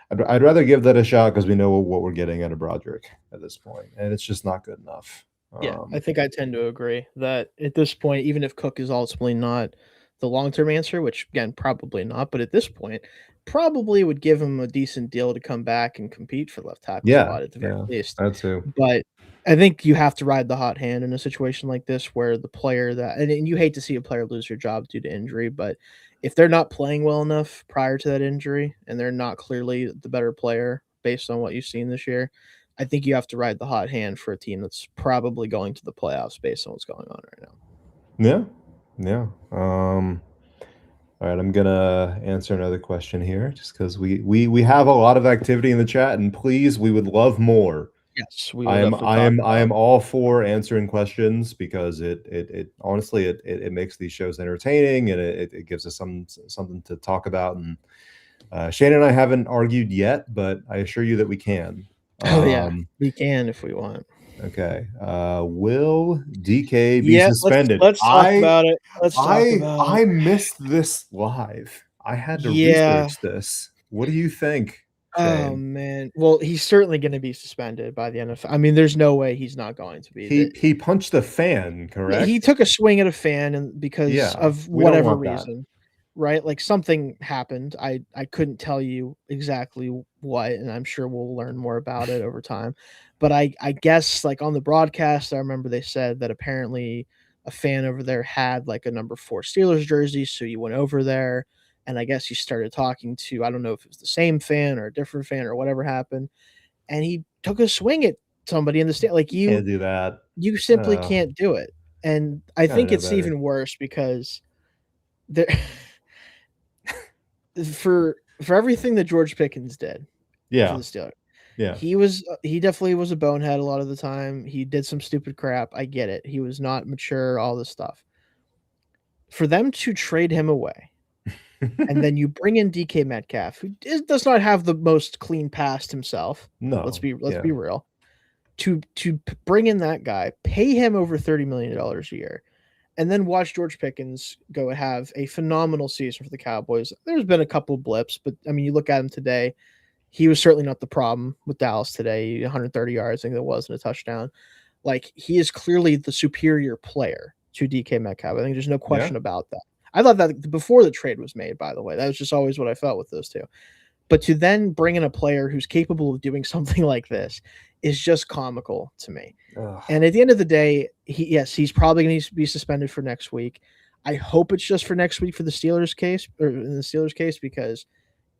give that a shot because we know what we're getting out of Broderick at this point, and it's just not good enough. Yeah, I think I tend to agree that at this point, even if Cook is ultimately not the long-term answer, which again, probably not, but at this point, probably would give him a decent deal to come back and compete for the left tackle Yeah, spot at the very yeah, least. that too. But I think you have to ride the hot hand in a situation like this where the player and you hate to see a player lose their job due to injury, but if they're not playing well enough prior to that injury and they're not clearly the better player based on what you've seen this year, I think you have to ride the hot hand for a team that's probably going to the playoffs based on what's going on right now. Yeah, yeah. All right, I'm gonna answer another question here, just because we have a lot of activity in the chat, and please, we would love more. Yes, we I will am definitely I talk am I about. am all for answering questions because it honestly it makes these shows entertaining, and it gives us something to talk about. And Shane and I haven't argued yet, but I assure you that we can. Oh yeah, we can if we want. Okay. Will DK be Yeah, suspended? let's talk about it. Let's talk about it. I missed this live. I had to Yeah. research this. What do you think, Oh Shane? man. Well, he's certainly going to be suspended by the NFL. I mean, there's no way he's not going to be. He punched a fan, Yeah, he correct? took a swing at a fan and because Yeah, of we don't whatever want that. reason, right? Like something happened. I couldn't tell you exactly what, and I'm sure we'll learn more about it over time. But I guess like on the broadcast, I remember they said that apparently a fan over there had like a number 4 Steelers jersey, so you went over there and I guess you started talking to, I don't know if it was the same fan or a different fan or whatever happened, and he took a swing at somebody in the stand. Like You can't do that. you simply can't do it. And I Gotta think know it's better. even worse because there for everything that George Pickens did for Yeah, the Steelers, yeah, he definitely was a bonehead a lot of the time. He did some stupid crap. I get it. He was not mature, all this stuff. For them to trade him away, and then you bring in DK Metcalf, who does not have the most clean past himself. Let's no, be yeah, real. To bring in that guy, pay him over $30 million a year, and then watch George Pickens go have a phenomenal season for the Cowboys. There's been a couple blips, but I mean, you look at him today, he was certainly not the problem with Dallas today. 130 yards, I think it was, and a touchdown. Like, he is clearly the superior player to DK Metcalf. I think there's no yeah, question about that. I thought that before the trade was made, by the way. That was just always what I felt with those two. But to then bring in a player who's capable of doing something like this is just comical to me. ugh, And at the end of the day, he's probably going to be suspended for next week. I hope it's just for next week for the Steelers case, or in the Steelers case, because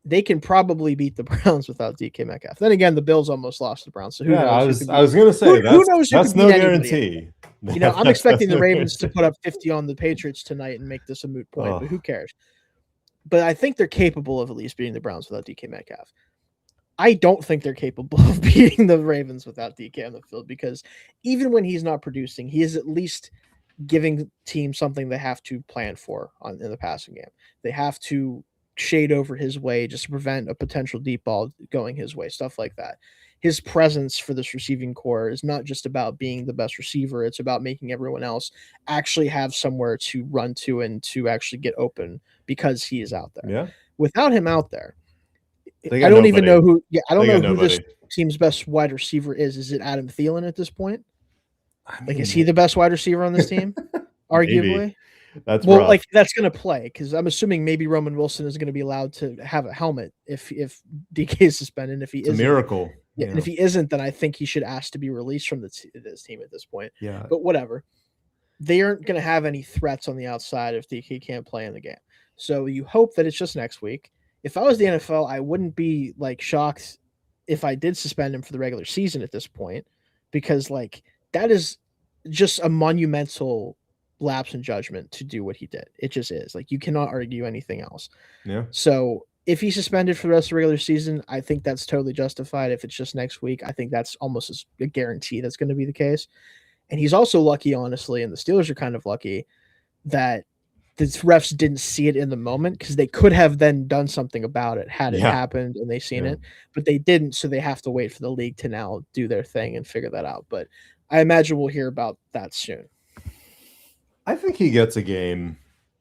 they can probably beat the Browns without DK Metcalf. Then again, the Bills almost lost the Browns, so who yeah. knows who could I beat? was gonna say Who knows who could that's beat no anybody? guarantee. I'm That's expecting the no Ravens to guarantee. put up 50 on the Patriots tonight and make this a moot point, but who Oh, cares? But I think they're capable of at least beating the Browns without DK Metcalf. I don't think they're capable of beating the Ravens without DK on the field because even when he's not producing, he is at least giving teams something they have to plan for in the passing game. They have to shade over his way just to prevent a potential deep ball going his way, stuff like that. His presence for this receiving core is not just about being the best receiver, it's about making everyone else actually have somewhere to run to and to actually get open because he is out there. yeah. Without him out there, They I got don't even nobody. know who. Yeah, I don't They know got who this nobody. team's best wide receiver is. Is it Adam Thielen at this point? I Like, is mean, he the best wide receiver on this team? maybe. Arguably. That's Well, rough. like that's going to play because I'm assuming maybe Roman Wilson is going to be allowed to have a helmet if DK is suspended. If he It's a isn't, miracle. yeah, and if he isn't, then I think he should ask to be released from this team at this point. Yeah. But whatever, they aren't going to have any threats on the outside if DK can't play in the game. So you hope that it's just next week. If I was the NFL, I wouldn't be like shocked if I did suspend him for the regular season at this point, because like that is just a monumental lapse in judgment to do what he did. It just is. Like, you cannot argue anything else. Yeah. So if he's suspended for the rest of the regular season, I think that's totally justified. If it's just next week, I think that's almost as a guarantee that's going to be the case. And he's also lucky, honestly, and the Steelers are kind of lucky that the refs didn't see it in the moment because they could have then done something about it had it Yeah. happened and they seen Yeah. it, but they didn't. So they have to wait for the league to now do their thing and figure that out. But I imagine we'll hear about that soon. I think he gets a game.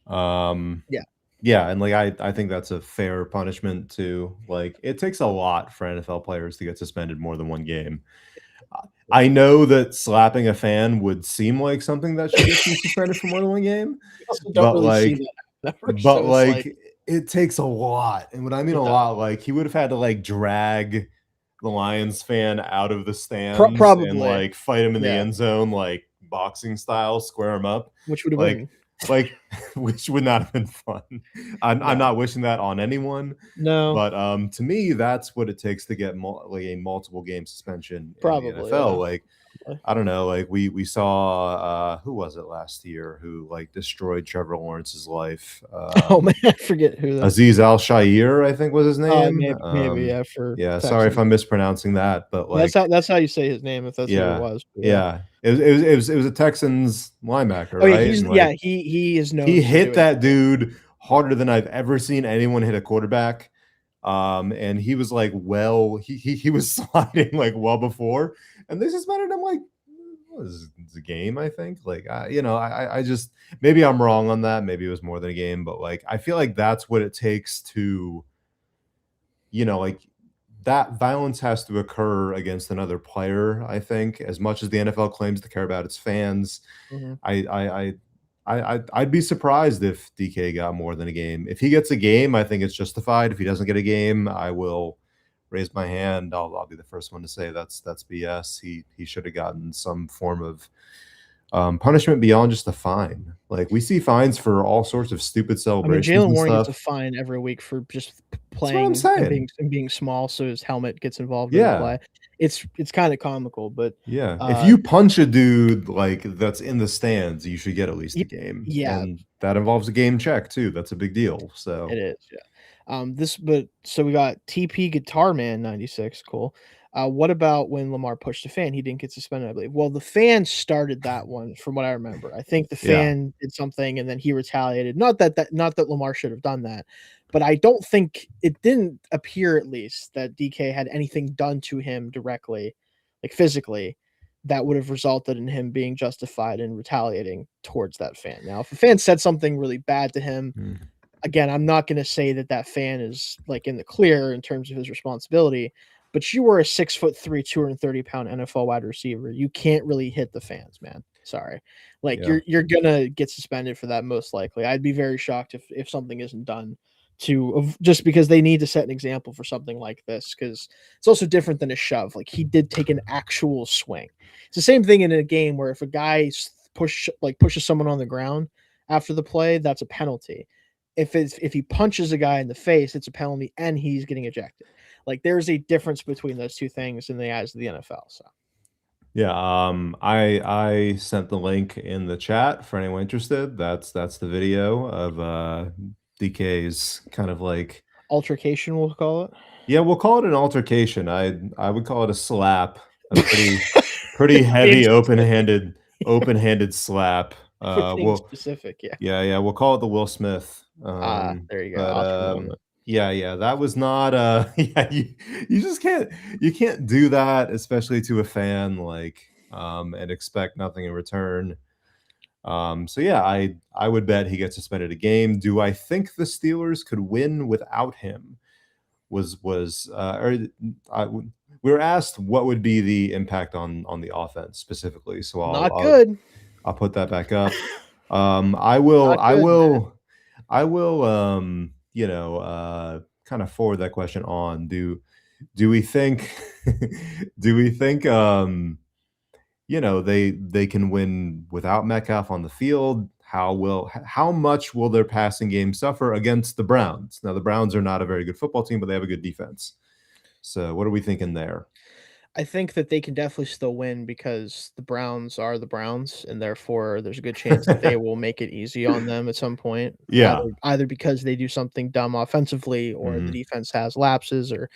Um, Yeah. yeah, and like I think that's a fair punishment too. Like it takes a lot for NFL players to get suspended more than one game. I know that slapping a fan would seem like something that should get you suspended for more than one game, We also don't but really see like that ever, but so it's like like it takes a lot. And what I mean a it does. lot, like he would have had to like drag the Lions fan out of the stands and Probably. like fight him in the Yeah, end zone, like boxing style, square him up. which would have Like been like which would not have been fun. I'm no. not wishing that on anyone, No, but to me, that's what it takes to get like a multiple game suspension in the probably, NFL. yeah. Like I don't know, like we saw who was it last year who like destroyed Trevor Lawrence's life? Oh, man, I forget who that Aziz Al-Shaair, I think was his name. maybe, yeah, for Yeah, sorry if Texans. I'm mispronouncing that, but like That's how you say his name if that's who it yeah, was, but yeah. yeah. It was a Texans linebacker, Oh, yeah, right? And like he is known he for hit doing that that. dude harder than I've ever seen anyone hit a quarterback. And he was like, well, he was sliding like well before, and they suspended him like what is it, a game, I think. Like I just maybe I'm wrong on that. Maybe it was more than a game, but like I feel like that's what it takes to, like that violence has to occur against another player. I think as much as the NFL claims to care about its fans, Mhm. I'd be surprised if DK got more than a game. If he gets a game, I think it's justified. If he doesn't get a game, I will raise my hand. I'll be the first one to say that's BS. He should have gotten some form of punishment beyond just a fine. Like we see fines for all sorts of stupid I mean, celebrations Jalen and Warren gets a stuff. fine every week for just That's what I'm playing and saying. being small, so his helmet gets involved in the Yeah. play. It's kinda comical, but, Yeah. If uh, you punch a dude like that's in the stands, you should get at least y a game. yeah, And that involves a game check too. That's a big deal. it So is, yeah. So we got TP Guitar Man 96, cool. What about when Lamar pushed a fan? He didn't get suspended, I believe. Well, the fan started that one from what I remember. I think the yeah. fan did something and then he retaliated. Not that Lamar should have done that, but I don't think it didn't appear at least that DK had anything done to him directly, like physically, that would have resulted in him being justified in retaliating towards that fan. Now, if a fan said something really bad to him, Mm. again, I'm not going to say that that fan is like in the clear in terms of his responsibility, but you were a 6'3", 230-pound NFL wide receiver. You can't really hit the fans, man. Sorry, like Yeah. you're gonna get suspended for that most likely. I'd be very shocked if something isn't done just because they need to set an example for something like this because it's also different than a shove. Like he did take an actual swing. It's the same thing in a game where if a guy pushes someone on the ground after the play, that's a penalty. If he punches a guy in the face, it's a penalty and he's getting ejected. Like there's a difference between those two things in the eyes of the NFL. So Yeah, I sent the link in the chat for anyone interested. That's the video of DK's kind of like altercation, we'll call it. yeah, we'll call it an altercation. I would call it a slap, a pretty Being heavy specific. open-handed slap. With being Well, specific, yeah. yeah, we'll call it the Will Smith. There you go. But Oscar moment. yeah, that was not yeah, you just can't do that, especially to a fan like and expect nothing in return. So yeah, I would bet he gets suspended a game. Do I think the Steelers could win without him? Was we were asked what would be the impact on the offense specifically. So Not good. I'll put that back up. I will Not good, man. I will kind of forward that question on. Do we think do we think they can win without Metcalf on the field? How much will their passing game suffer against the Browns? Now the Browns are not a very good football team, but they have a good defense. So what are we thinking there? I think that they can definitely still win because the Browns are the Browns, and therefore there's a good chance that they will make it easy on them at some point, Yeah. either because they do something dumb offensively or the Mhm. defense has lapses or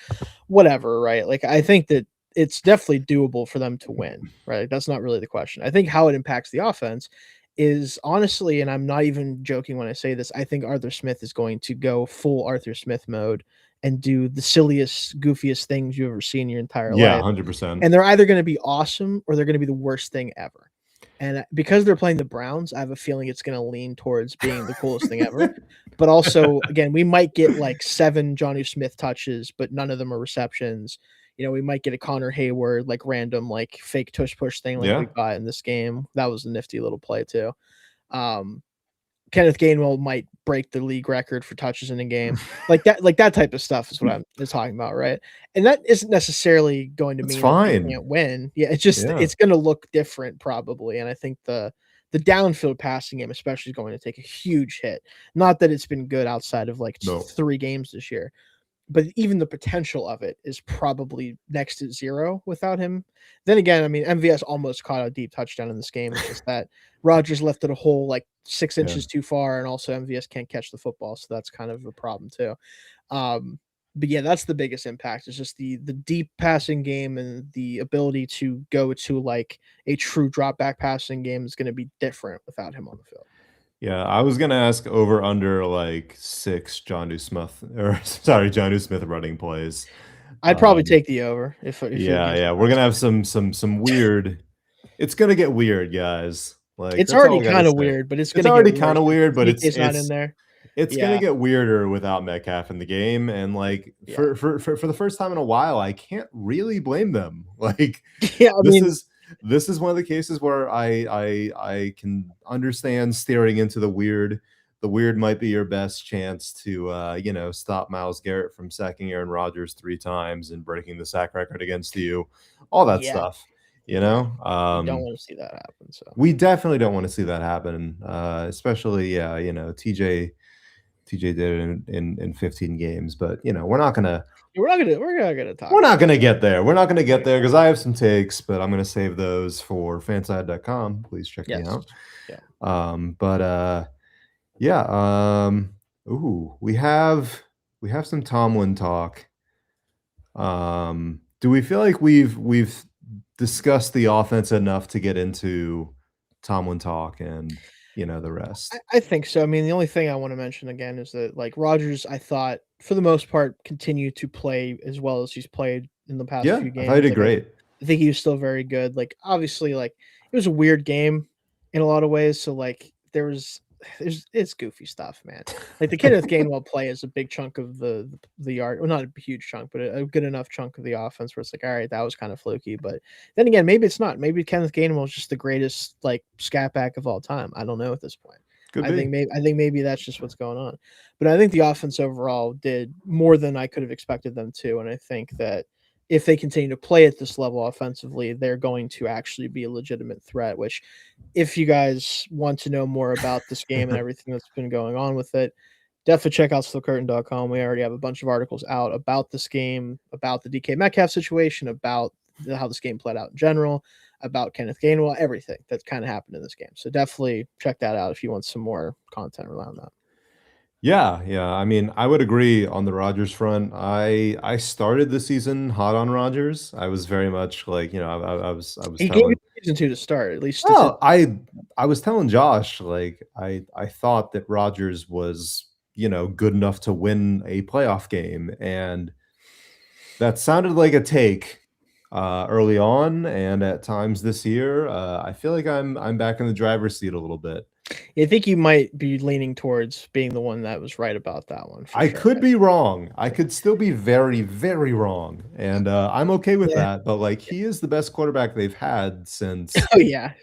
whatever, right? Like I think that it's definitely doable for them to win, right? That's not really the question. I think how it impacts the offense is honestly, and I'm not even joking when I say this, I think Arthur Smith is going to go full Arthur Smith mode and do the silliest, goofiest things you've ever seen in your entire Yeah, life. 100%. And they're either going to be awesome or they're going to be the worst thing ever. And because they're playing the Browns, I have a feeling it's going to lean towards being the coolest thing ever. But also, again, we might get like 7 Johnny Smith touches, but none of them are receptions. We might get a Connor Hayward, like random, like fake tush push thing like Yeah. we got in this game. That was a nifty little play too. Kenneth Gainwell might break the league record for touches in a game. Like that type of stuff is what I'm talking about, right? And that isn't necessarily going to mean that they can't win. Yeah, it's going to look different probably. And I think the downfield passing game especially is going to take a huge hit. Not that it's been good outside of like 3 games this year, but even the potential of it is probably next to zero without him. Then again, I mean, MVS almost caught a deep touchdown in this game. It's just that Rodgers left it a hole like 6 inches too far, and also MVS can't catch the football, so that's kind of a problem too. But yeah, that's the biggest impact. Is just the deep passing game and the ability to go to like a true drop back passing game is going to be different without him on the field. Yeah, I was gonna ask over under like 6 Jonnu Smith running plays. I'd probably take the over if yeah, we're gonna have some weird. It's gonna get weird, guys. Like it's already kind of weird, but it's already kind of weird, but it's not in there. It's gonna get weirder without Metcalf in the game, and like for the first time in a while, I can't really blame them. Like, this is one of the cases where I can understand staring into the weird. The weird might be your best chance to stop Myles Garrett from sacking Aaron Rodgers 3 times and breaking the sack record against you, all that stuff. We don't want to see that happen. So we definitely don't want to see that happen, especially TJ did it in 15 games, but we're not gonna get there. We're not gonna get there because I have some takes, but I'm gonna save those for FanSided.com. Please check me out. We have some Tomlin talk. Do we feel like we've discussed the offense enough to get into Tomlin talk and the rest? I think so. I mean, the only thing I want to mention again is that like Rodgers, I thought for the most part continued to play as well as he's played in the past few games. I thought he did great. I think he was still very good. Like obviously, like it was a weird game in a lot of ways. So like it's goofy stuff, man. Like the Kenneth Gainwell play is a big chunk of the yard. Well, not a huge chunk, but a good enough chunk of the offense where it's like, all right, that was kind of fluky. But then again, maybe it's not. Maybe Kenneth Gainwell is just the greatest like scat back of all time. I don't know at this point. I think maybe that's just what's going on. But I think the offense overall did more than I could have expected them to, and I think that if they continue to play at this level offensively, they're going to actually be a legitimate threat, which if you guys want to know more about this game and everything that's been going on with it, definitely check out stillcurtain.com. We already have a bunch of articles out about this game, about the DK Metcalf situation, about how this game played out in general, about Kenneth Gainwell, everything that kind of happened in this game. So definitely check that out if you want some more content around that. Yeah. I mean, I would agree on the Rodgers front. I started the season hot on Rodgers. I was very much like, I was. He gave you reason to start at least. Oh, I was telling Josh like I thought that Rodgers was good enough to win a playoff game, and that sounded like a take early on, and at times this year, I feel like I'm back in the driver's seat a little bit. I think you might be leaning towards being the one that was right about that one. I could be wrong. I could still be very, very wrong. And I'm okay with that. But like he is the best quarterback they've had since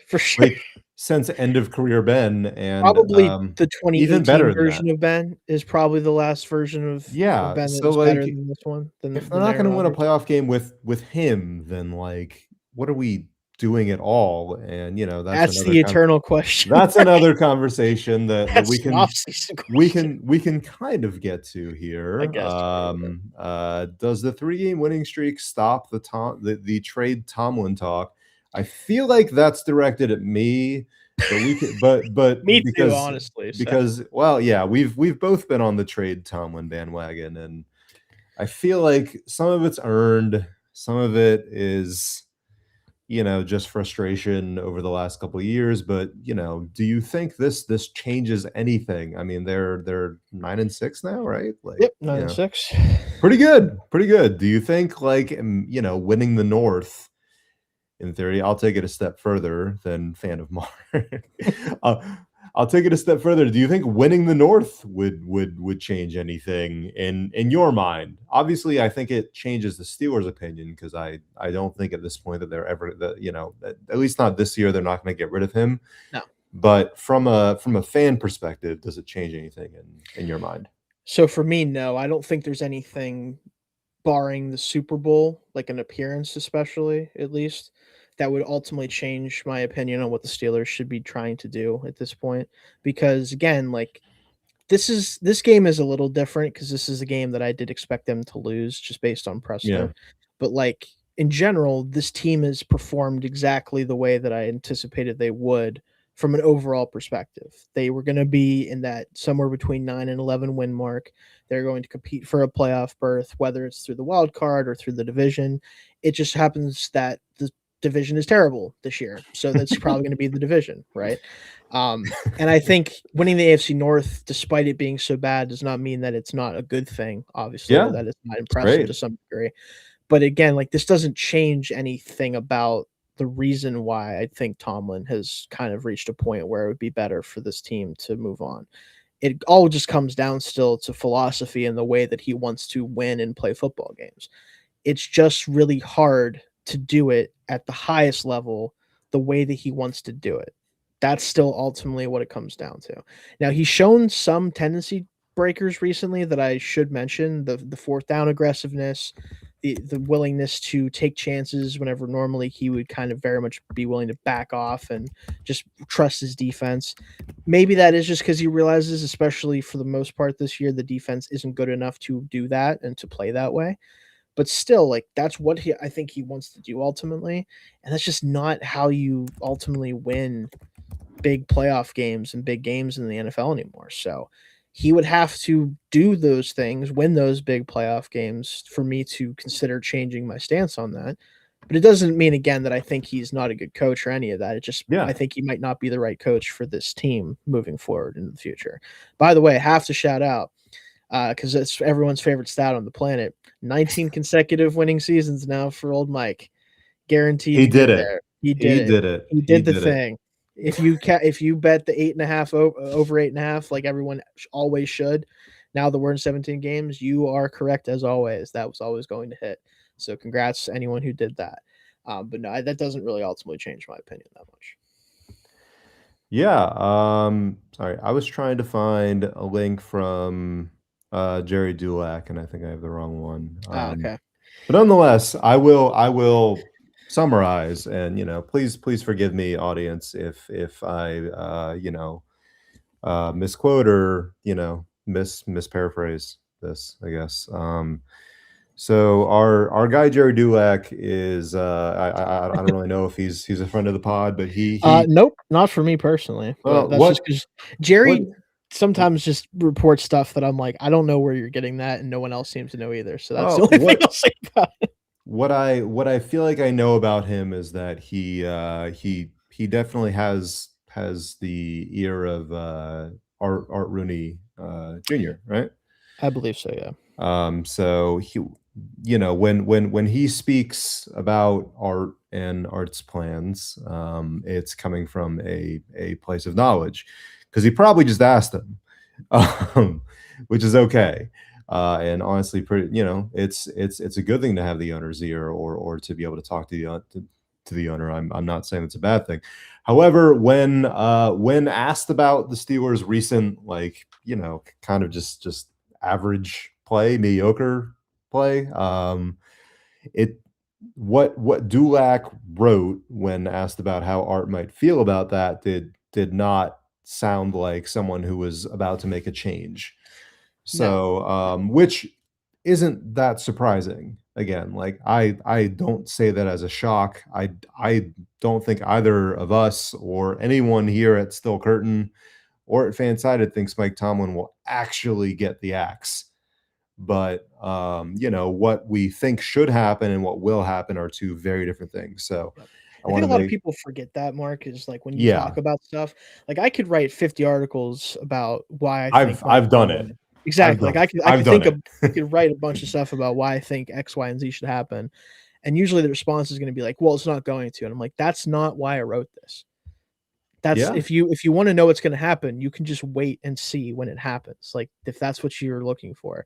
for sure. Like, since end of career Ben. And probably the 2018 version of Ben is probably the last version of Ben that was better than this one. If they're not going to win a playoff game with him, then like what are we doing at all? And that's the eternal question. That's another conversation that we can kind of get to here. I guess does the 3-game winning streak stop the trade Tomlin talk? I feel like that's directed at me, but we can, but me because, too, honestly. Because we've both been on the trade Tomlin bandwagon, and I feel like some of it's earned, some of it is just frustration over the last couple of years, but, do you think this changes anything? I mean, they're 9-6 now, right? Like, Yep, 9-6. pretty good, pretty good. Do you think, like, winning the North, in theory, I'll take it a step further than fan of Mark. uh, I'll take it a step further. Do you think winning the North would change anything in your mind? Obviously, I think it changes the Steelers' opinion because I don't think at this point that they're ever that at least not this year they're not going to get rid of him. No. But from a fan perspective, does it change anything in your mind? So for me, no, I don't think there's anything barring the Super Bowl, like an appearance especially, at least, that would ultimately change my opinion on what the Steelers should be trying to do at this point. Because again, like this game is a little different because this is a game that I did expect them to lose just based on Yeah, precedent. But like in general, this team has performed exactly the way that I anticipated they would from an overall perspective. They were going to be in that somewhere between 9 and 11 win mark. They're going to compete for a playoff berth, whether it's through the wild card or through the division. It just happens that the division is terrible this year. So that's probably going to be the division, right? And I think winning the AFC North, despite it being so bad, does not mean that it's not a good thing, obviously, or yeah, that it's not it's impressive great. to some degree. But again, like this doesn't change anything about the reason why I think Tomlin has kind of reached a point where it would be better for this team to move on. It all just comes down still to philosophy and the way that he wants to win and play football games. It's just really hard to do it at the highest level the way that he wants to do it. That's still ultimately what it comes down to. Now, he's shown some tendency breakers recently that I should mention, the fourth down aggressiveness, the willingness to take chances whenever normally he would kind of very much be willing to back off and just trust his defense. Maybe that is just because he realizes, especially for the most part this year, the defense isn't good enough to do that and to play that way. But still, like that's what I think he wants to do ultimately, and that's just not how you ultimately win big playoff games and big games in the NFL anymore. So he would have to do those things, win those big playoff games for me to consider changing my stance on that. But it doesn't mean again that I think he's not a good coach or any of that. It just I Yeah, think he might not be the right coach for this team moving forward in the future. By the way, I have to shout out because it's everyone's favorite stat on the planet. 19 consecutive winning seasons now for old Mike. Guaranteed he to did get it. there. He did He it. did it. He He did the did it. thing. If you bet the 8.5 over 8.5, like everyone always should, now that we're in 17 games, you are correct as always. That was always going to hit. So congrats to anyone who did that. But no, that doesn't really ultimately change my opinion that much. Yeah, sorry, I was trying to find a link from, Jerry Dulac, and I think I have the wrong one, Okay. but nonetheless, I will summarize and, please forgive me, audience, if I, misquote or, misparaphrase this, I guess, so our guy Jerry Dulac is, I don't really know if he's a friend of the pod, but he Nope, not for me personally, but well, that's just because what Jerry sometimes just reports stuff that I'm like, I don't know where you're getting that, and no one else seems to know either. So that's the oh, only thing I'll say about it. what I feel like I know about him is that he definitely has the ear of, Art Rooney, Jr., right? I believe so, yeah. So when he speaks about art and art's plans, it's coming from a place of knowledge because he probably just asked him, um, which is okay. And honestly, pretty, it's a good thing to have the owner's ear or to be able to talk to the owner. I'm not saying it's a bad thing. However, when asked about the Steelers' recent, like, kind of just average play, mediocre play, it what Dulac wrote when asked about how Art might feel about that did not sound like someone who was about to make a change. No, So, which isn't that surprising. Again, like I don't say that as a shock. I don't think either of us or anyone here at Still Curtain or at FanSided thinks Mike Tomlin will actually get the axe. But what we think should happen and what will happen are two very different things. So yep. I think want a to lot of make people forget that, Mark, is like when you yeah. talk about stuff, like I could write 50 articles about why I think Mike I've done it. Tomlin exactly. Like I I've could done think it. of I could write a bunch of stuff about why I think X, Y, and Z should happen. And usually the response is going to be like, well, it's not going to. And I'm like, that's not why I wrote this. That's Yeah. if you want to know what's going to happen, you can just wait and see when it happens. Like if that's what you're looking for.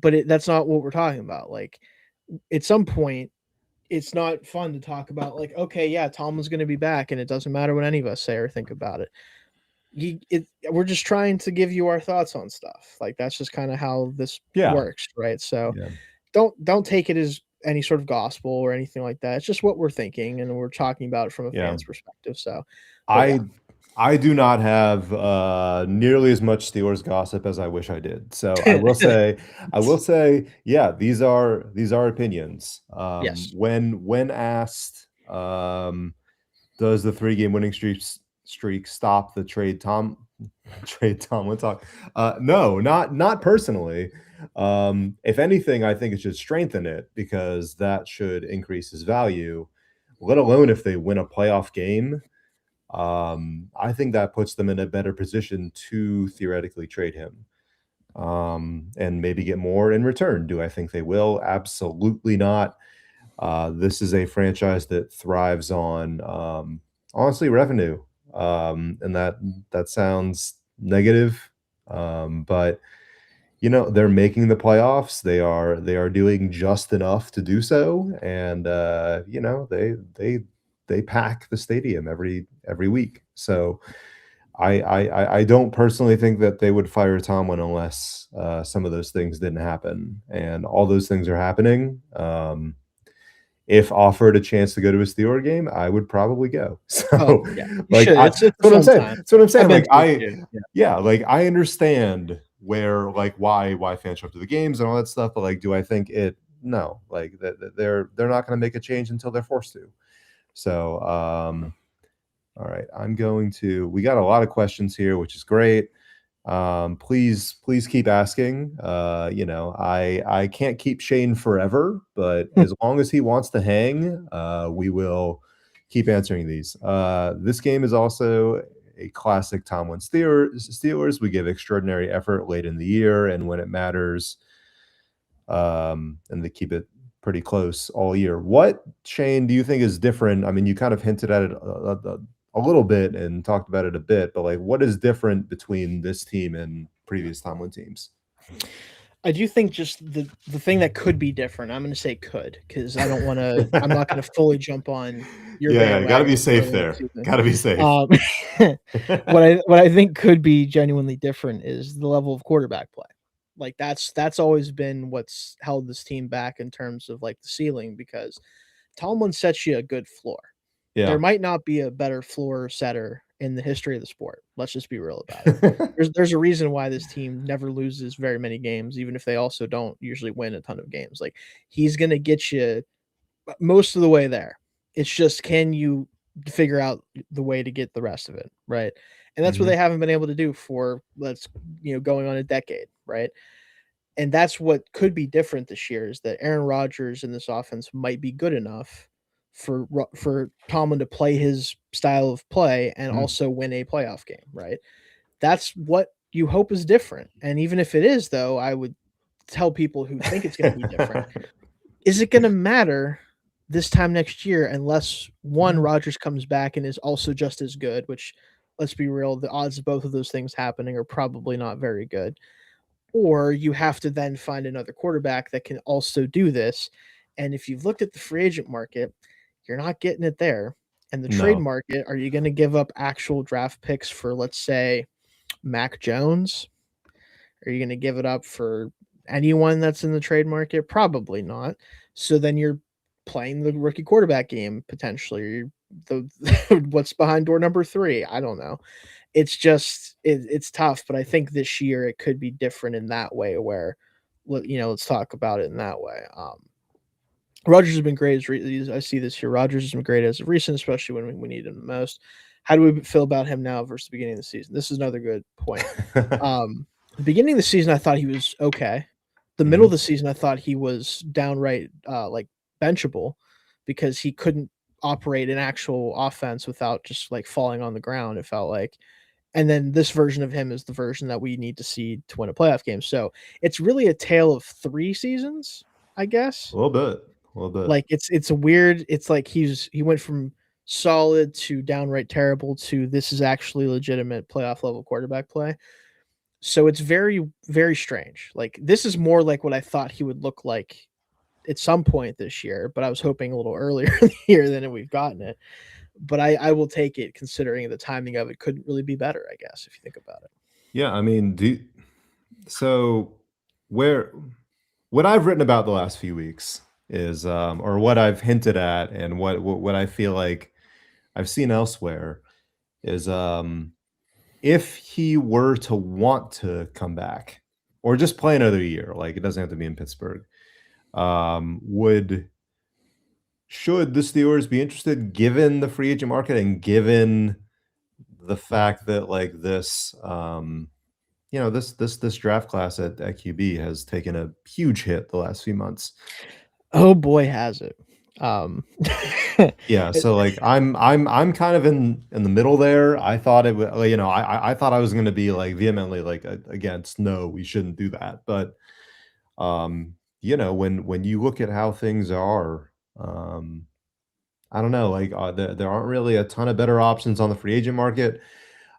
But that's not what we're talking about. Like at some point, it's not fun to talk about like, okay, yeah, Tomlin's going to be back, and it doesn't matter what any of us say or think about it. We're just trying to give you our thoughts on stuff. Like that's just kind of how this Yeah. works, right? So Yeah. don't take it as any sort of gospel or anything like that. It's just what we're thinking, and we're talking about it from a Yeah. fan's perspective. So, but yeah, I do not have nearly as much Steelers gossip as I wish I did. So I will say, yeah, these are opinions. yes. When asked, does the 3-game winning streak stop the trade Tomlin talk? No, not personally. If anything, I think it should strengthen it because that should increase his value. Let alone if they win a playoff game. I think that puts them in a better position to theoretically trade him, and maybe get more in return. Do I think they will? Absolutely not. This is a franchise that thrives on, honestly, revenue, and that sounds negative, but they're making the playoffs. They are doing just enough to do so, and they pack the stadium every week. So I don't personally think that they would fire Tomlin unless some of those things didn't happen, and all those things are happening. If offered a chance to go to a Steeler game, I would probably go. Oh So, yeah, you like, should. It's a what I'm fun saying. time. That's what I'm I've saying. been Like, to it too. Yeah. yeah, like I understand why fans show up to the games and all that stuff, but like, do I think it? No, like that they're not going to make a change until they're forced to. So, all right, we got a lot of questions here, which is great. Please keep asking. I can't keep Shayne forever, but as long as he wants to hang, we will keep answering these. This game is also a classic Tomlin Steelers. We give extraordinary effort late in the year and when it matters, and they keep it pretty close all year. What, Shayne, do you think is different? I mean, you kind of hinted at it a little bit and talked about it a bit, but like, what is different between this team and previous Tomlin teams? I do think just the thing that could be different. I'm going to say could because I don't want to. I'm not going to fully jump on your Yeah, got to be bandwagon safe early in the there. season. Got to be safe. What I think could be genuinely different is the level of quarterback play. Like that's always been what's held this team back in terms of like the ceiling because Tomlin sets you a good floor. Yeah. There might not be a better floor setter in the history of the sport. Let's just be real about it. There's a reason why this team never loses very many games, even if they also don't usually win a ton of games. Like he's gonna get you most of the way there. It's just can you figure out the way to get the rest of it, right? And that's what Mhm. they haven't been able to do for going on a decade, right? And that's what could be different this year is that Aaron Rodgers in this offense might be good enough for Tomlin to play his style of play and Mm. also win a playoff game, right? That's what you hope is different. And even if it is, though, I would tell people who think it's going to be different, is it going to matter this time next year unless one Mm. Rodgers comes back and is also just as good, which let's be real, the odds of both of those things happening are probably not very good. Or you have to then find another quarterback that can also do this. And if you've looked at the free agent market, you're not getting it there. And the trade No. market, are you going to give up actual draft picks for, let's say, Mac Jones? Are you going to give it up for anyone that's in the trade market? Probably not. So then you're playing the rookie quarterback game potentially. Or the what's behind door number 3? I don't know. It's just it's tough, but I think this year it could be different in that way where let's talk about it in that way. Rodgers has been great I see this year. Rodgers has been great as of recent, especially when we need him the most. How do we feel about him now versus the beginning of the season? This is another good point. The beginning of the season, I thought he was okay. The middle of Mhm. the season, I thought he was downright like benchable because he couldn't operate an actual offense without just like falling on the ground. It felt like, and then this version of him is the version that we need to see to win a playoff game. So it's really a tale of 3 seasons, I guess. A little bit, a little bit. Like it's a weird. It's like he went from solid to downright terrible to this is actually legitimate playoff level quarterback play. So it's very, very strange. Like this is more like what I thought he would look like at some point this year, but I was hoping a little earlier in the year than we've gotten it. But I will take it considering the timing of it couldn't really be better, I guess, if you think about it. Yeah, I mean, so where what I've written about the last few weeks is, or what I've hinted at, and what I feel like I've seen elsewhere is, if he were to want to come back or just play another year, like it doesn't have to be in Pittsburgh, should the Steelers be interested given the free agent market and given the fact that like this, this draft class at QB has taken a huge hit the last few months. Oh boy, has it. Yeah, so like I'm kind of in the middle there. I thought it would, I thought I was going to be like vehemently like against, no, we shouldn't do that. But when you look at how things are, I don't know, like there aren't really a ton of better options on the free agent market.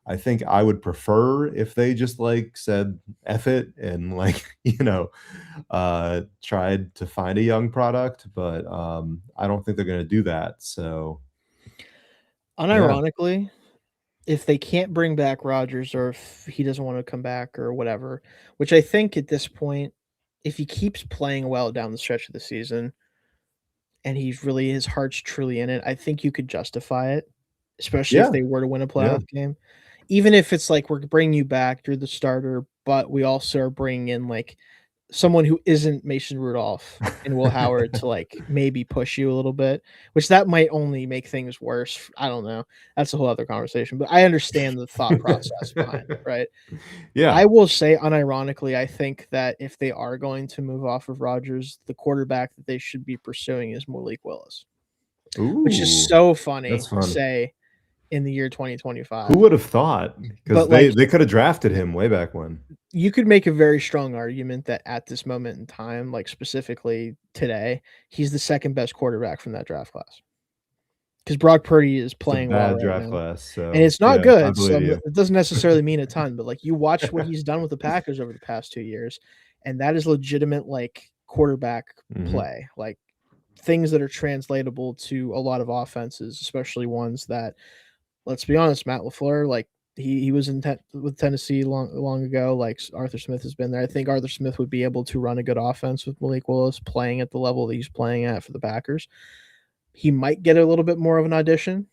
I think I would prefer if they just like said F it and like, tried to find a young product, but I don't think they're gonna do that. So yeah. Unironically, if they can't bring back Rodgers or if he doesn't want to come back or whatever, which I think at this point, if he keeps playing well down the stretch of the season and he's really his heart's truly in it, I think you could justify it, especially if Yeah. they were to win a Yeah. playoff game. Even if it's like we're bringing you back, you're the starter, but we also are bringing in like someone who isn't Mason Rudolph and Will Howard to like maybe push you a little bit, which that might only make things worse. I don't know. That's a whole other conversation, but I understand the thought process behind it, right? Yeah. I will say, unironically, I think that if they are going to move off of Rodgers, the quarterback that they should be pursuing is Malik Willis, which is Ooh, so funny that's to fun. say in the year Who 2025. would have thought? Because But like they could have drafted him way back when. you could make a very strong argument that at this moment in time, like specifically today, he's the second best quarterback from that draft class. Because Brock Purdy is It's a playing well bad right draft now. class, And so it's not yeah, I good, so believe you. it doesn't necessarily mean a ton, but, like, you watch what he's done with the Packers over the past 2 years, and that is legitimate, like, quarterback Mhm. play, like, things that are translatable to a lot of offenses, especially ones that, let's be honest, Matt LaFleur, like, he was in with Tennessee long ago, like, Arthur Smith has been there. I think Arthur Smith would be able to run a good offense with Malik Willis playing at the level that he's playing at for the Packers. He might get a little bit more of an audition.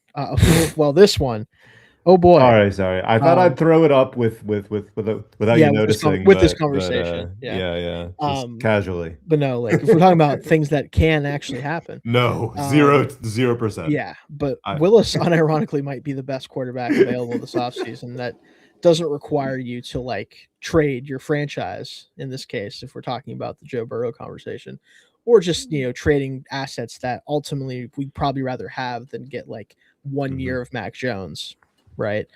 Well, this one, oh boy. Sorry. I thought I'd throw it up without Yeah, you noticing, with this but, conversation, yeah. yeah, just casually. But no, like, if we're talking about things that can actually happen, No, um, 0%. yeah, but I Willis unironically might be the best quarterback available this offseason that doesn't require you to, like, trade your franchise, in this case, if we're talking about the Joe Burrow conversation, or just, trading assets that ultimately we'd probably rather have than get, like, 1 Mhm. year of Mac Jones, right?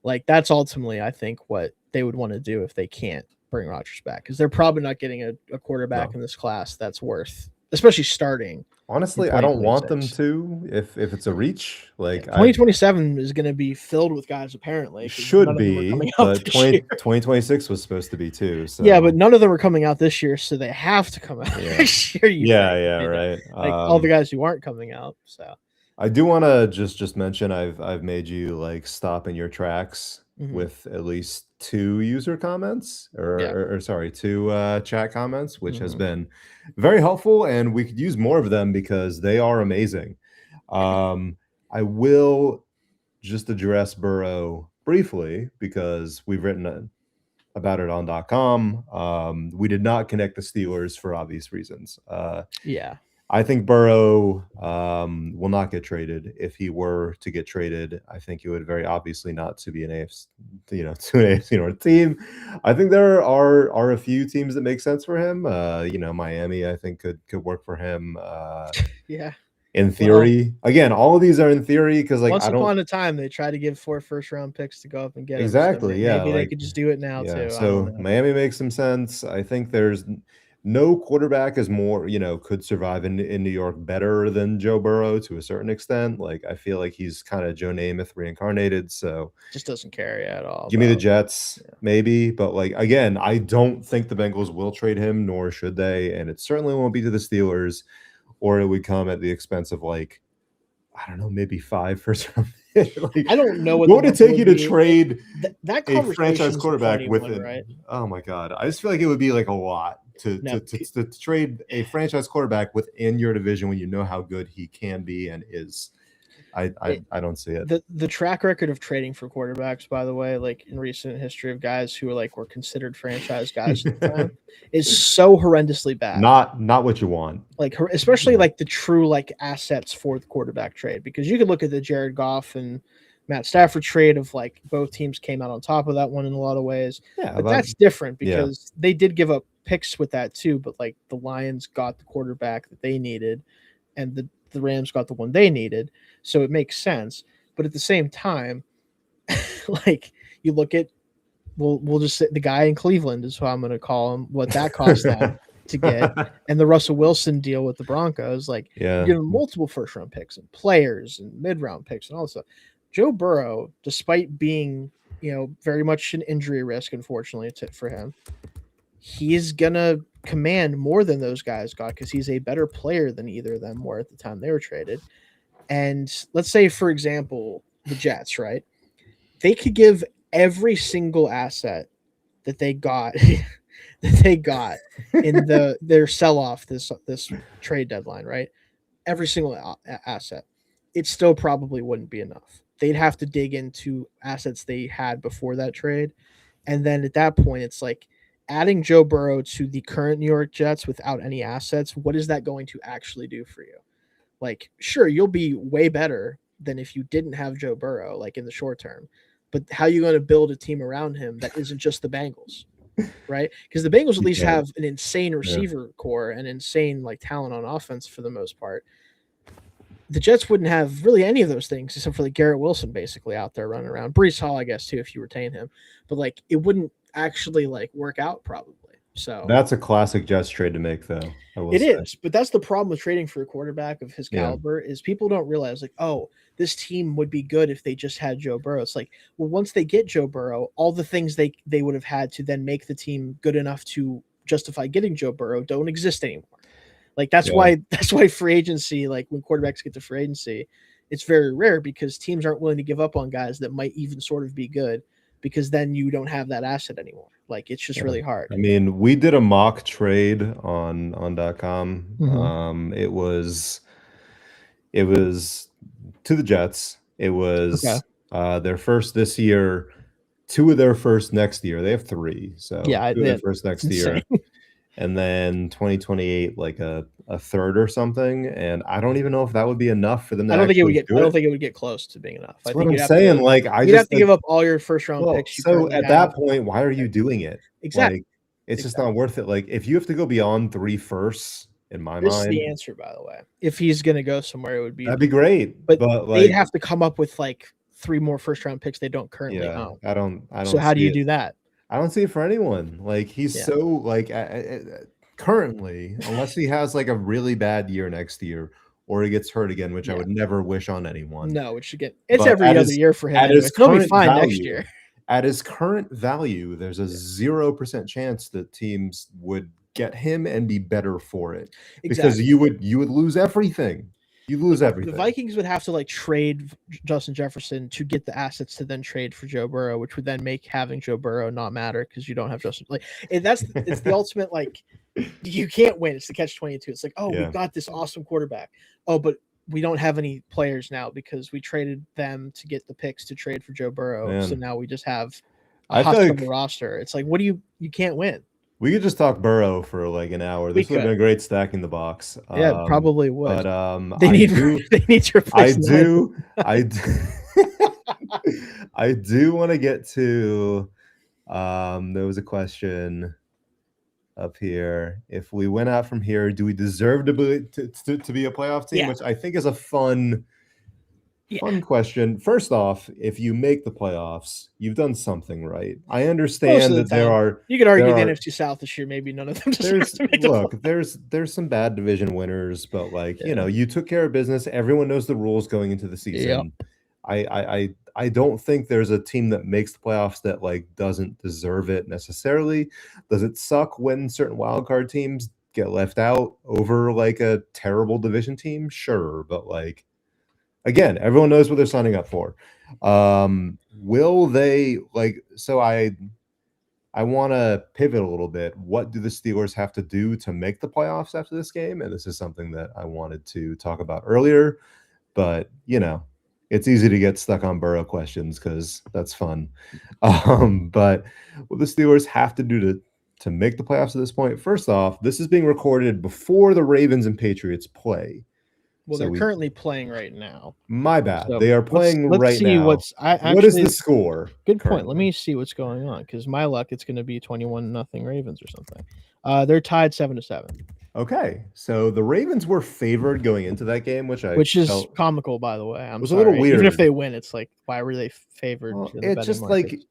Like, that's ultimately, I think, what they would wanna do if they can't bring Rodgers back, because 'cause they're probably not getting a quarterback No. in this class that's worth, especially starting in Honestly, I don't want them 2026. to if it's a reach, Yeah, like, I 2027 is gonna be filled with guys apparently because should none of them are be, coming out but this year. 2026 was supposed to be too, Yeah, but so none of them are coming out this year, so they have to come out yeah. this year, you Yeah, think, yeah, right? right, Like, all the guys who aren't coming out, so I do wanna just mention I've made you, like, stop in your tracks mhm, with at least 2 user comments, yeah, or sorry, 2, chat comments, which has mhm. been very helpful, and we could use more of them because they are amazing. I will just address Burrow briefly because we've written, about it on .com. We did not connect the Steelers for obvious reasons. Yeah, I think Burrow, will not get traded. If he were to get traded, I think it would very obviously not to be an AFC, to an AFC North team. I think there are a few teams that make sense for him. Miami, I think could work for him. yeah. in theory. Again, all of these are in theory because like Once I don't upon a time, they tried to give 4 first-round picks to go up and get him. So exactly, yeah, maybe they like could just do it now yeah. too. I don't So know. Miami makes some sense. I think there's no quarterback is more, could survive in New York better than Joe Burrow to a certain extent. Like I feel like he's kind of Joe Namath reincarnated. So Just doesn't carry at all give me the about Jets, yeah. maybe. But like again, I don't think the Bengals will trade him, nor should they. And it certainly won't be to the Steelers, or it would come at the expense of like, I don't know, maybe 5 first round. Like, I don't know what what would the it number take you would to be. trade That a franchise conversation is a quarterback funny with one, it? right? Oh my god, I just feel like it would be like a lot to No, to trade a franchise quarterback within your division when you know how good he can be and is. I don't see it. the track record of trading for quarterbacks, by the way, like in recent history of guys who were considered franchise guys at the time, is so horrendously bad. Not what you want. Like especially Yeah. like the true like assets for the quarterback trade, because you could look at the Jared Goff and Matt Stafford trade of like both teams came out on top of that one in a lot of ways. Yeah, But that's different yeah. because they did give up picks with that too. But like the Lions got the quarterback that they needed, and the Rams got the one they needed. So it makes sense. But at the same time, like you look at, we'll just say the guy in Cleveland is who I'm going to call him, what that cost them to get, and the Russell Wilson deal with the Broncos, like Yeah. you're giving multiple first round picks and players and mid round picks and all this stuff. Joe Burrow, despite being, very much an injury risk, unfortunately, for him, he's gonna command more than those guys got because he's a better player than either of them were at the time they were traded. And let's say, for example, the Jets, right? They could give every single asset that they got in their sell off this trade deadline, right? Every single asset, it still probably wouldn't be enough. They'd have to dig into assets they had before that trade, and then at that point, it's like adding Joe Burrow to the current New York Jets without any assets. What is that going to actually do for you? Like, sure, you'll be way better than if you didn't have Joe Burrow, like in the short term. But how are you going to build a team around him that isn't just the Bengals, right? Because the Bengals at least have an insane receiver core and insane like talent on offense for the most part. The Jets wouldn't have really any of those things except for like Garrett Wilson basically out there running around. Breece Hall, I guess, too, if you retain him. But like it wouldn't actually like work out probably. So that's a classic Jets trade to make, though. It is, but that's the problem with trading for a quarterback of his caliber is people don't realize like, oh, this team would be good if they just had Joe Burrow. It's like, well, once they get Joe Burrow, all the things they would have had to then make the team good enough to justify getting Joe Burrow don't exist anymore. Like that's why free agency, like when quarterbacks get to free agency, it's very rare because teams aren't willing to give up on guys that might even sort of be good because then you don't have that asset anymore. Like it's just really hard. I mean, we did a mock trade on .com. Mm-hmm. It was to the Jets. It was their first this year, 2 of their first next year. They have 3, so 2 of their first next year, and then 2028 like a third or something. And I don't even know if that would be enough for them. I don't think it would get close to being enough. That's what I'm saying. Like you'd have to give up all your first round picks. So at that point, why are you doing it? Exactly. Like, it's just not worth it. Like if you have to go beyond 3 firsts, in my mind, this is the answer. By the way, if he's gonna go somewhere, it would be that'd be great. But like, they'd have to come up with like 3 more first round picks they don't currently own. I don't. So how do you do that? I don't see it for anyone. Like he's so like currently, unless he has like a really bad year next year or he gets hurt again, which I would never wish on anyone. No, it's every other year for him. He'll be fine next year. At his current value, there's a 0% chance that teams would get him and be better for it because you would lose everything. You lose everything. The Vikings would have to like trade Justin Jefferson to get the assets to then trade for Joe Burrow, which would then make having Joe Burrow not matter because you don't have Justin. Like it's the ultimate like you can't win. It's the catch-22. It's like, oh, we've got this awesome quarterback. Oh, but we don't have any players now because we traded them to get the picks to trade for Joe Burrow. Man. So now we just have a hospital roster. It's like, what do you can't win. We could just talk Burrow for like an hour. This would have been a great stacking the box. Yeah, probably would. But they need to replace I do want to get to there was a question. up here. If we went out from here, do we deserve to be a playoff team? Yeah. Which I think is a fun Yeah. question. First off, if you make the playoffs, you've done something right. I Most understand of that the time. You could there argue the are NFC South this year, maybe none of them deserve there's to make the look, playoffs. there's some bad division winners, but like, you Yeah. know, you took care of business. Everyone knows the rules going into the season. I don't think there's a team that makes the playoffs that like doesn't deserve it necessarily. Does it suck when certain wildcard teams get left out over like a terrible division team? Sure, but like again, everyone knows what they're signing up for. Will they like so I want to pivot a little bit. What do the Steelers have to do to make the playoffs after this game? And this is something that I wanted to talk about earlier, but you know, it's easy to get stuck on Burrow questions because that's fun. But what the Steelers have to do to make the playoffs at this point? First off, this is being recorded before the Ravens and Patriots play. Well, So they're currently playing right now. my bad. So they are playing let's right see now. what is the score? Good currently? point. Let me see what's going on because my luck, it's going to be 21-0 Ravens or something. They're tied 7-7. Okay, so the Ravens were favored going into that game, which is comical, by the way. I'm was sorry. a little weird. Even if they win, it's like, why were they favored? Well, it's just markets? Like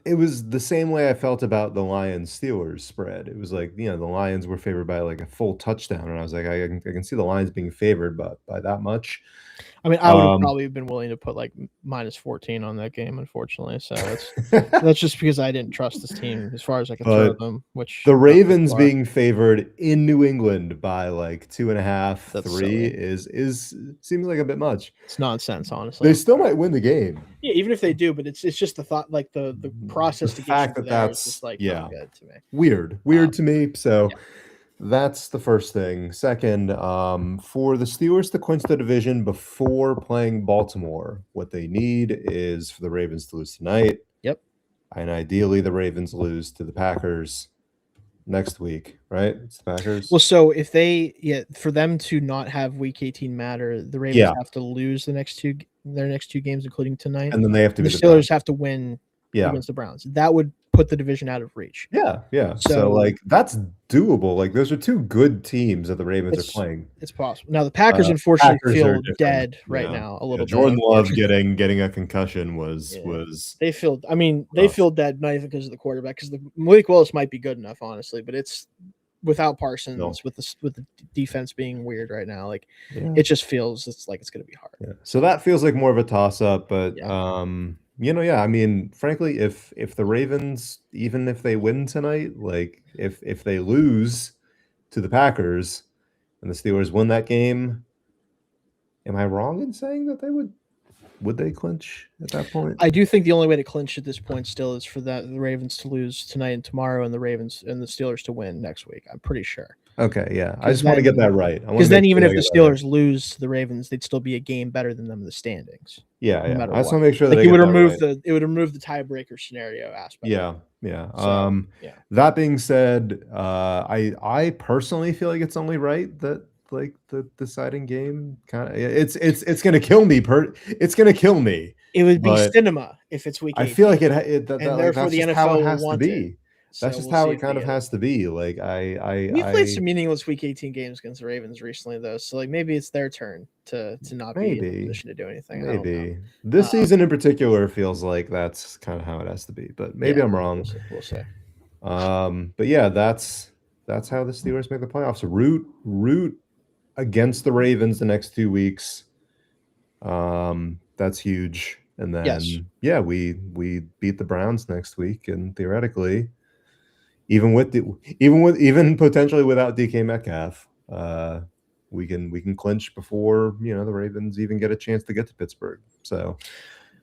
it was the same way I felt about the Lions Steelers spread. It was like, you know, the Lions were favored by like a full touchdown, and I was like, I can see the Lions being favored by that much. I mean, I would have probably been willing to put like -14 on that game, unfortunately. So that's just because I didn't trust this team as far as I could throw them. Which the Ravens being favored in New England by like 2.5, 3 is seems like a bit much. It's nonsense, honestly. They still might win the game. Yeah, even if they do, but it's just the thought, like the process to get you there is just like not good to me. Weird to me. So. Yeah. That's the first thing. Second, for the Steelers to clinch the division before playing Baltimore, what they need is for the Ravens to lose tonight. Yep. And ideally, the Ravens lose to the Packers next week, right? It's the Packers. Well, so if for them to not have Week 18 matter, the Ravens have to lose their next two games, including tonight. And then they have to the Steelers have to win against the Browns. That would put the division out of reach. Yeah. So like that's doable. Like those are two good teams that the Ravens are playing. It's possible. Now the Packers unfortunately feel dead right now a little bit. Jordan Love getting a concussion was they feel dead, not even because of the quarterback, because the Malik Willis might be good enough, honestly, but it's without Parsons with the defense being weird right now. Like it just feels it's like it's gonna be hard. Yeah. So that feels like more of a toss up, but you know, I mean, frankly, if the Ravens, even if they win tonight, like if they lose to the Packers and the Steelers win that game, am I wrong in saying that they would they clinch at that point? I do think the only way to clinch at this point still is for the Ravens to lose tonight and tomorrow, and the Ravens and the Steelers to win next week. I'm pretty sure. Okay, yeah. I just want to get that right. Because then even if the Steelers lose to the Ravens, they'd still be a game better than them in the standings. Yeah. I just want to make sure that it would remove the tiebreaker scenario aspect. Yeah. So, that being said, I personally feel like it's only right that like the deciding game kind of it's gonna kill me. It's gonna kill me. It would be cinema if it's week 18. I feel like and therefore the NFL has will want to be. That's just how it kind of has to be. Like we played some meaningless Week 18 games against the Ravens recently, though. So like maybe it's their turn to not be in a position to do anything. Maybe this season in particular feels like that's kind of how it has to be. But maybe I'm wrong. We'll see. But yeah, that's how the Steelers make the playoffs. Root against the Ravens the next 2 weeks. That's huge. And then we beat the Browns next week, and theoretically, even potentially without DK Metcalf, we can clinch before the Ravens even get a chance to get to Pittsburgh. So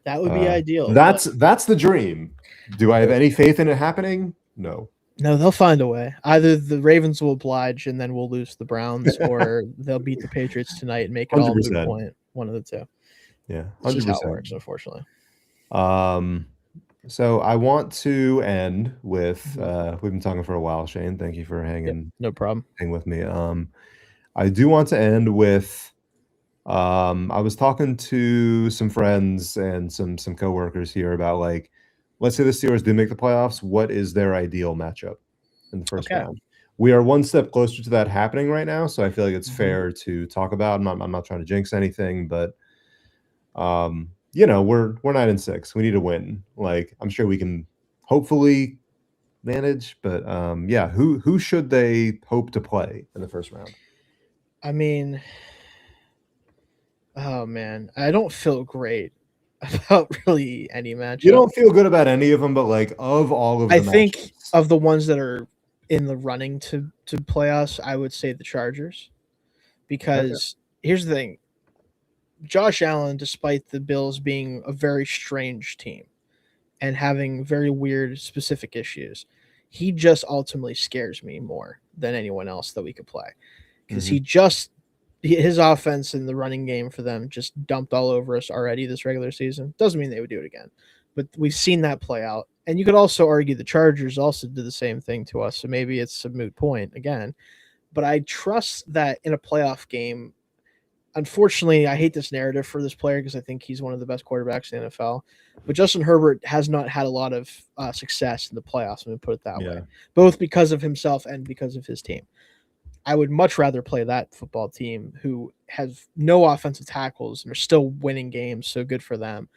that would be ideal. That's the dream. Do I have any faith in it happening? No. No, they'll find a way. Either the Ravens will oblige and then we'll lose to the Browns, or they'll beat the Patriots tonight and make it 100%. All a moot point. One of the two. Yeah, 100%. That's just how it works, unfortunately. So I want to end with we've been talking for a while, Shayne. Thank you for hanging. No problem. Hang with me. I do want to end with I was talking to some friends and some coworkers here about, like, let's say the Steelers do make the playoffs, what is their ideal matchup? in the first Okay. round. We are one step closer to that happening right now, so I feel like it's Mhm. fair to talk about. I'm not trying to jinx anything, but we're 9-6. We need to win. Like, I'm sure we can hopefully manage, but yeah, who should they hope to play in the first round? I mean, oh man, I don't feel great about really any You matchup. don't feel good about any of them, but like of all of I the think matchups. of the ones that are in the running to play us, I would say the Chargers, Okay. because here's the thing: Josh Allen, despite the Bills being a very strange team and having very weird specific issues, he just ultimately scares me more than anyone else that we could play, because Mhm. his offense in the running game for them just dumped all over us already this regular season. Doesn't mean they would do it again, but we've seen that play out. And you could also argue the Chargers also did the same thing to us, so maybe it's a moot point again. But I trust that in a playoff game, unfortunately, I hate this narrative for this player because I think he's one of the best quarterbacks in the NFL. But Justin Herbert has not had a lot of success in the playoffs. I'm going to put it that way, Yeah. both because of himself and because of his team. I would much rather play that football team who has no offensive tackles and are still winning games, so good for them.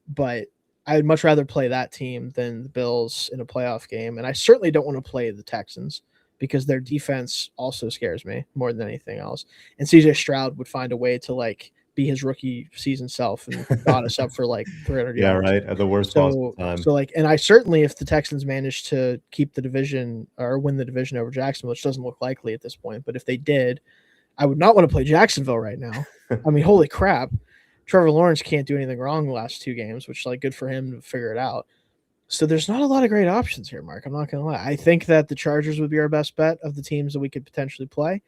But I would much rather play that team than the Bills in a playoff game. And I certainly don't want to play the Texans because their defense also scares me more than anything else. And CJ Stroud would find a way to like be his rookie season self and got us up for like 300 Yeah, yards. right, at the worst possible So, time. so like, and I certainly, if the Texans manage to keep the division or win the division over Jacksonville, which doesn't look likely at this point, but if they did, I would not want to play Jacksonville right now. I mean, holy crap. Trevor Lawrence can't do anything wrong the last two games, which like good for him to figure it out. So there's not a lot of great options here, Mark. I'm not gonna lie. I think that the Chargers would be our best bet of the teams that we could potentially play.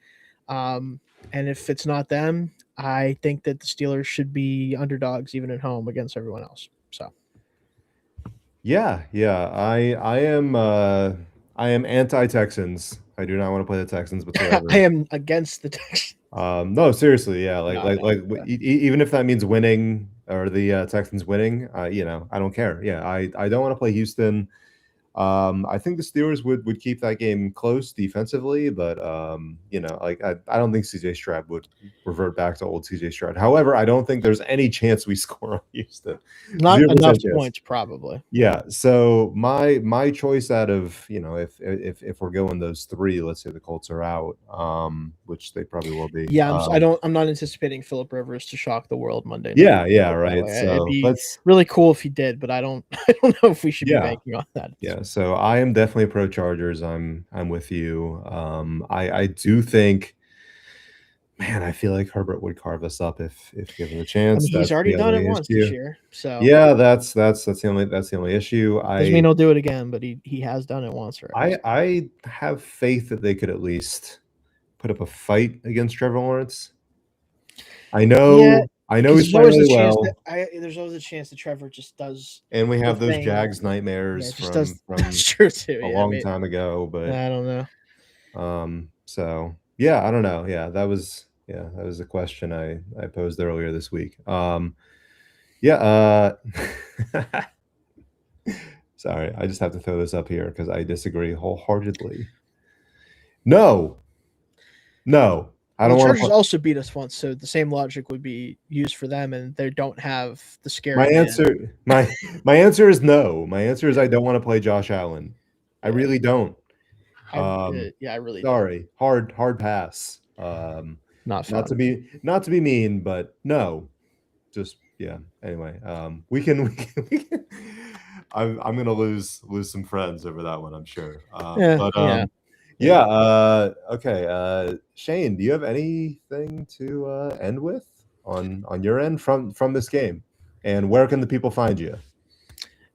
And if it's not them, I think that the Steelers should be underdogs even at home against everyone else. So Yeah, yeah. I am anti-Texans. I do not want to play the Texans I whatsoever. am against the Texans. No, seriously, yeah. Like No, like no. like even if that means winning or the Texans winning, I don't care. Yeah, I don't want to play Houston. I think the Steelers would keep that game close defensively, but like I don't think CJ Stroud would revert back to old CJ Stroud. However, I don't think there's any chance we score on Houston. Not 0% enough chance. points, probably. Yeah. So my choice out of if we're going those three, let's say the Colts are out, which they probably will be. Yeah, I'm not anticipating Philip Rivers to shock the world Monday night. Yeah, Put it that right. way. It'd So be let's really cool if he did, but I don't I don't know if we should be yeah. banking on that. Yeah, so I am definitely pro Chargers. I'm with you. I do think, man, I feel like Herbert would carve us up if given the I chance. mean, he's That's already the done it only once this issue. year, so Yeah, that's the only issue. doesn't mean he'll do it again, but he has done it once already. I have faith that they could at least put up a fight against Trevor Lawrence. I Yeah, know I know because he's playing really well, there's always a chance that Trevor just does and we the have those thing. Jags Yeah, nightmares just does. from That's true too. a Yeah, long time ago, but I don't know. So yeah, I don't know. That was a question I posed earlier this week. Yeah, sorry, I just have to throw this up here because I disagree wholeheartedly. No, no, I Well, don't the want to Chargers put also beat us once, so the same logic would be used for them, and they don't have the my scary man. answer. My answer is no. My answer is I don't want to play Josh Allen. I Yeah, really don't. I really don't. Sorry, hard pass. Not Not to fun. be mean, but no. Just yeah. Anyway, we can I'm gonna lose some friends over that one, I'm sure. Yeah, But yeah, yeah. yeah. Okay. Shayne, do you have anything to end with on your end from this game? And where can the people find you?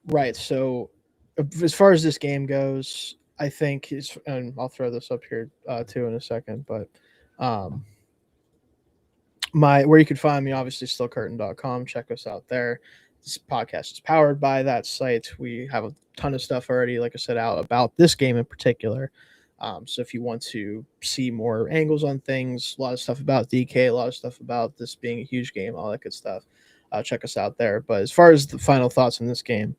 Right. So, as far as this game goes, I think is, and I'll throw this up here too in a second, but um, my where you can find me obviously stillcurtain.com. Check us out there. This podcast is powered by that site. We have a ton of stuff already, like I said, out about this game in particular. So if you want to see more angles on things, a lot of stuff about DK, a lot of stuff about this being a huge game, all that good stuff, check us out there. But as far as the final thoughts on this game,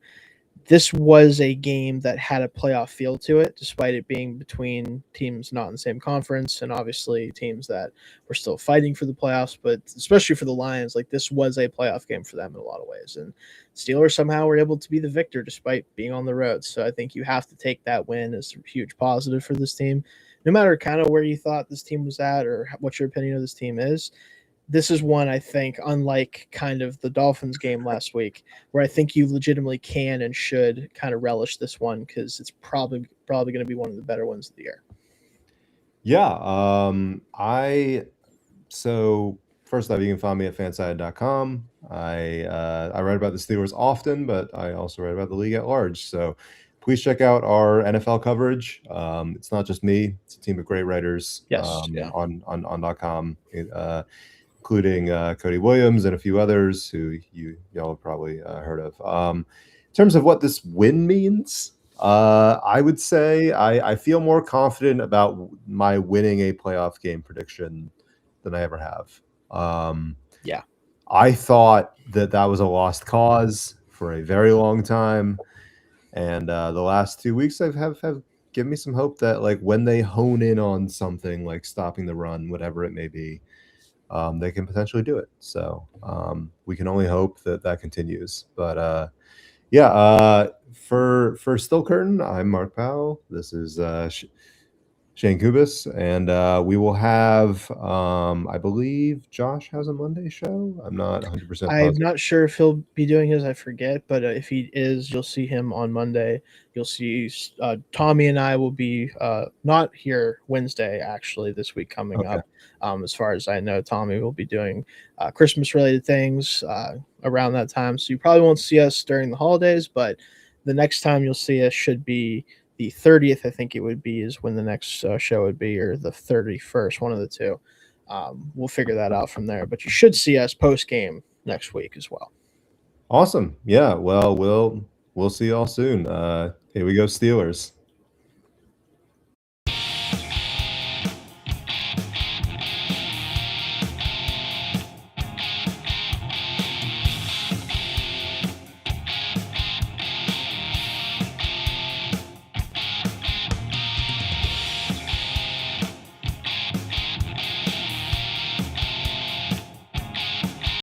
this was a game that had a playoff feel to it, despite it being between teams not in the same conference and obviously teams that were still fighting for the playoffs. But especially for the Lions, like this was a playoff game for them in a lot of ways. And Steelers somehow were able to be the victor despite being on the road. So I think you have to take that win as a huge positive for this team. No matter kind of where you thought this team was at or what your opinion of this team is, this is one I think, unlike kind of the Dolphins game last week, where I think you legitimately can and should kind of relish this one because it's probably going to be one of the better ones of the year. Yeah. So first off, you can find me at FanSided.com. I write about the Steelers often, but I also write about the league at large. So please check out our NFL coverage. It's not just me; it's a team of great writers. Yes, yeah. On .com, including Cody Williams and a few others who y'all have probably heard of. In terms of what this win means, I would say I feel more confident about my winning a playoff game prediction than I ever have. Yeah. I thought that was a lost cause for a very long time, and the last 2 weeks have given me some hope that like when they hone in on something like stopping the run, whatever it may be, they can potentially do it. So we can only hope that continues. But yeah, for Still Curtain, I'm Mark Powell. This is Shayne Kubas, and we will have, I believe Josh has a Monday show. I'm not 100% I'm positive. not sure if he'll be doing his. I forget, but if he is, you'll see him on Monday. You'll see Tommy and I will be not here Wednesday actually this week coming Okay. up. As far as I know, Tommy will be doing Christmas related things around that time, so you probably won't see us during the holidays. But the next time you'll see us should be the 30th. I think it would be is when the next show would be, or the 31st, one of the two. We'll figure that out from there. But you should see us post game next week as well. Awesome. Yeah. Well, we'll see y'all soon. Here we go, Steelers.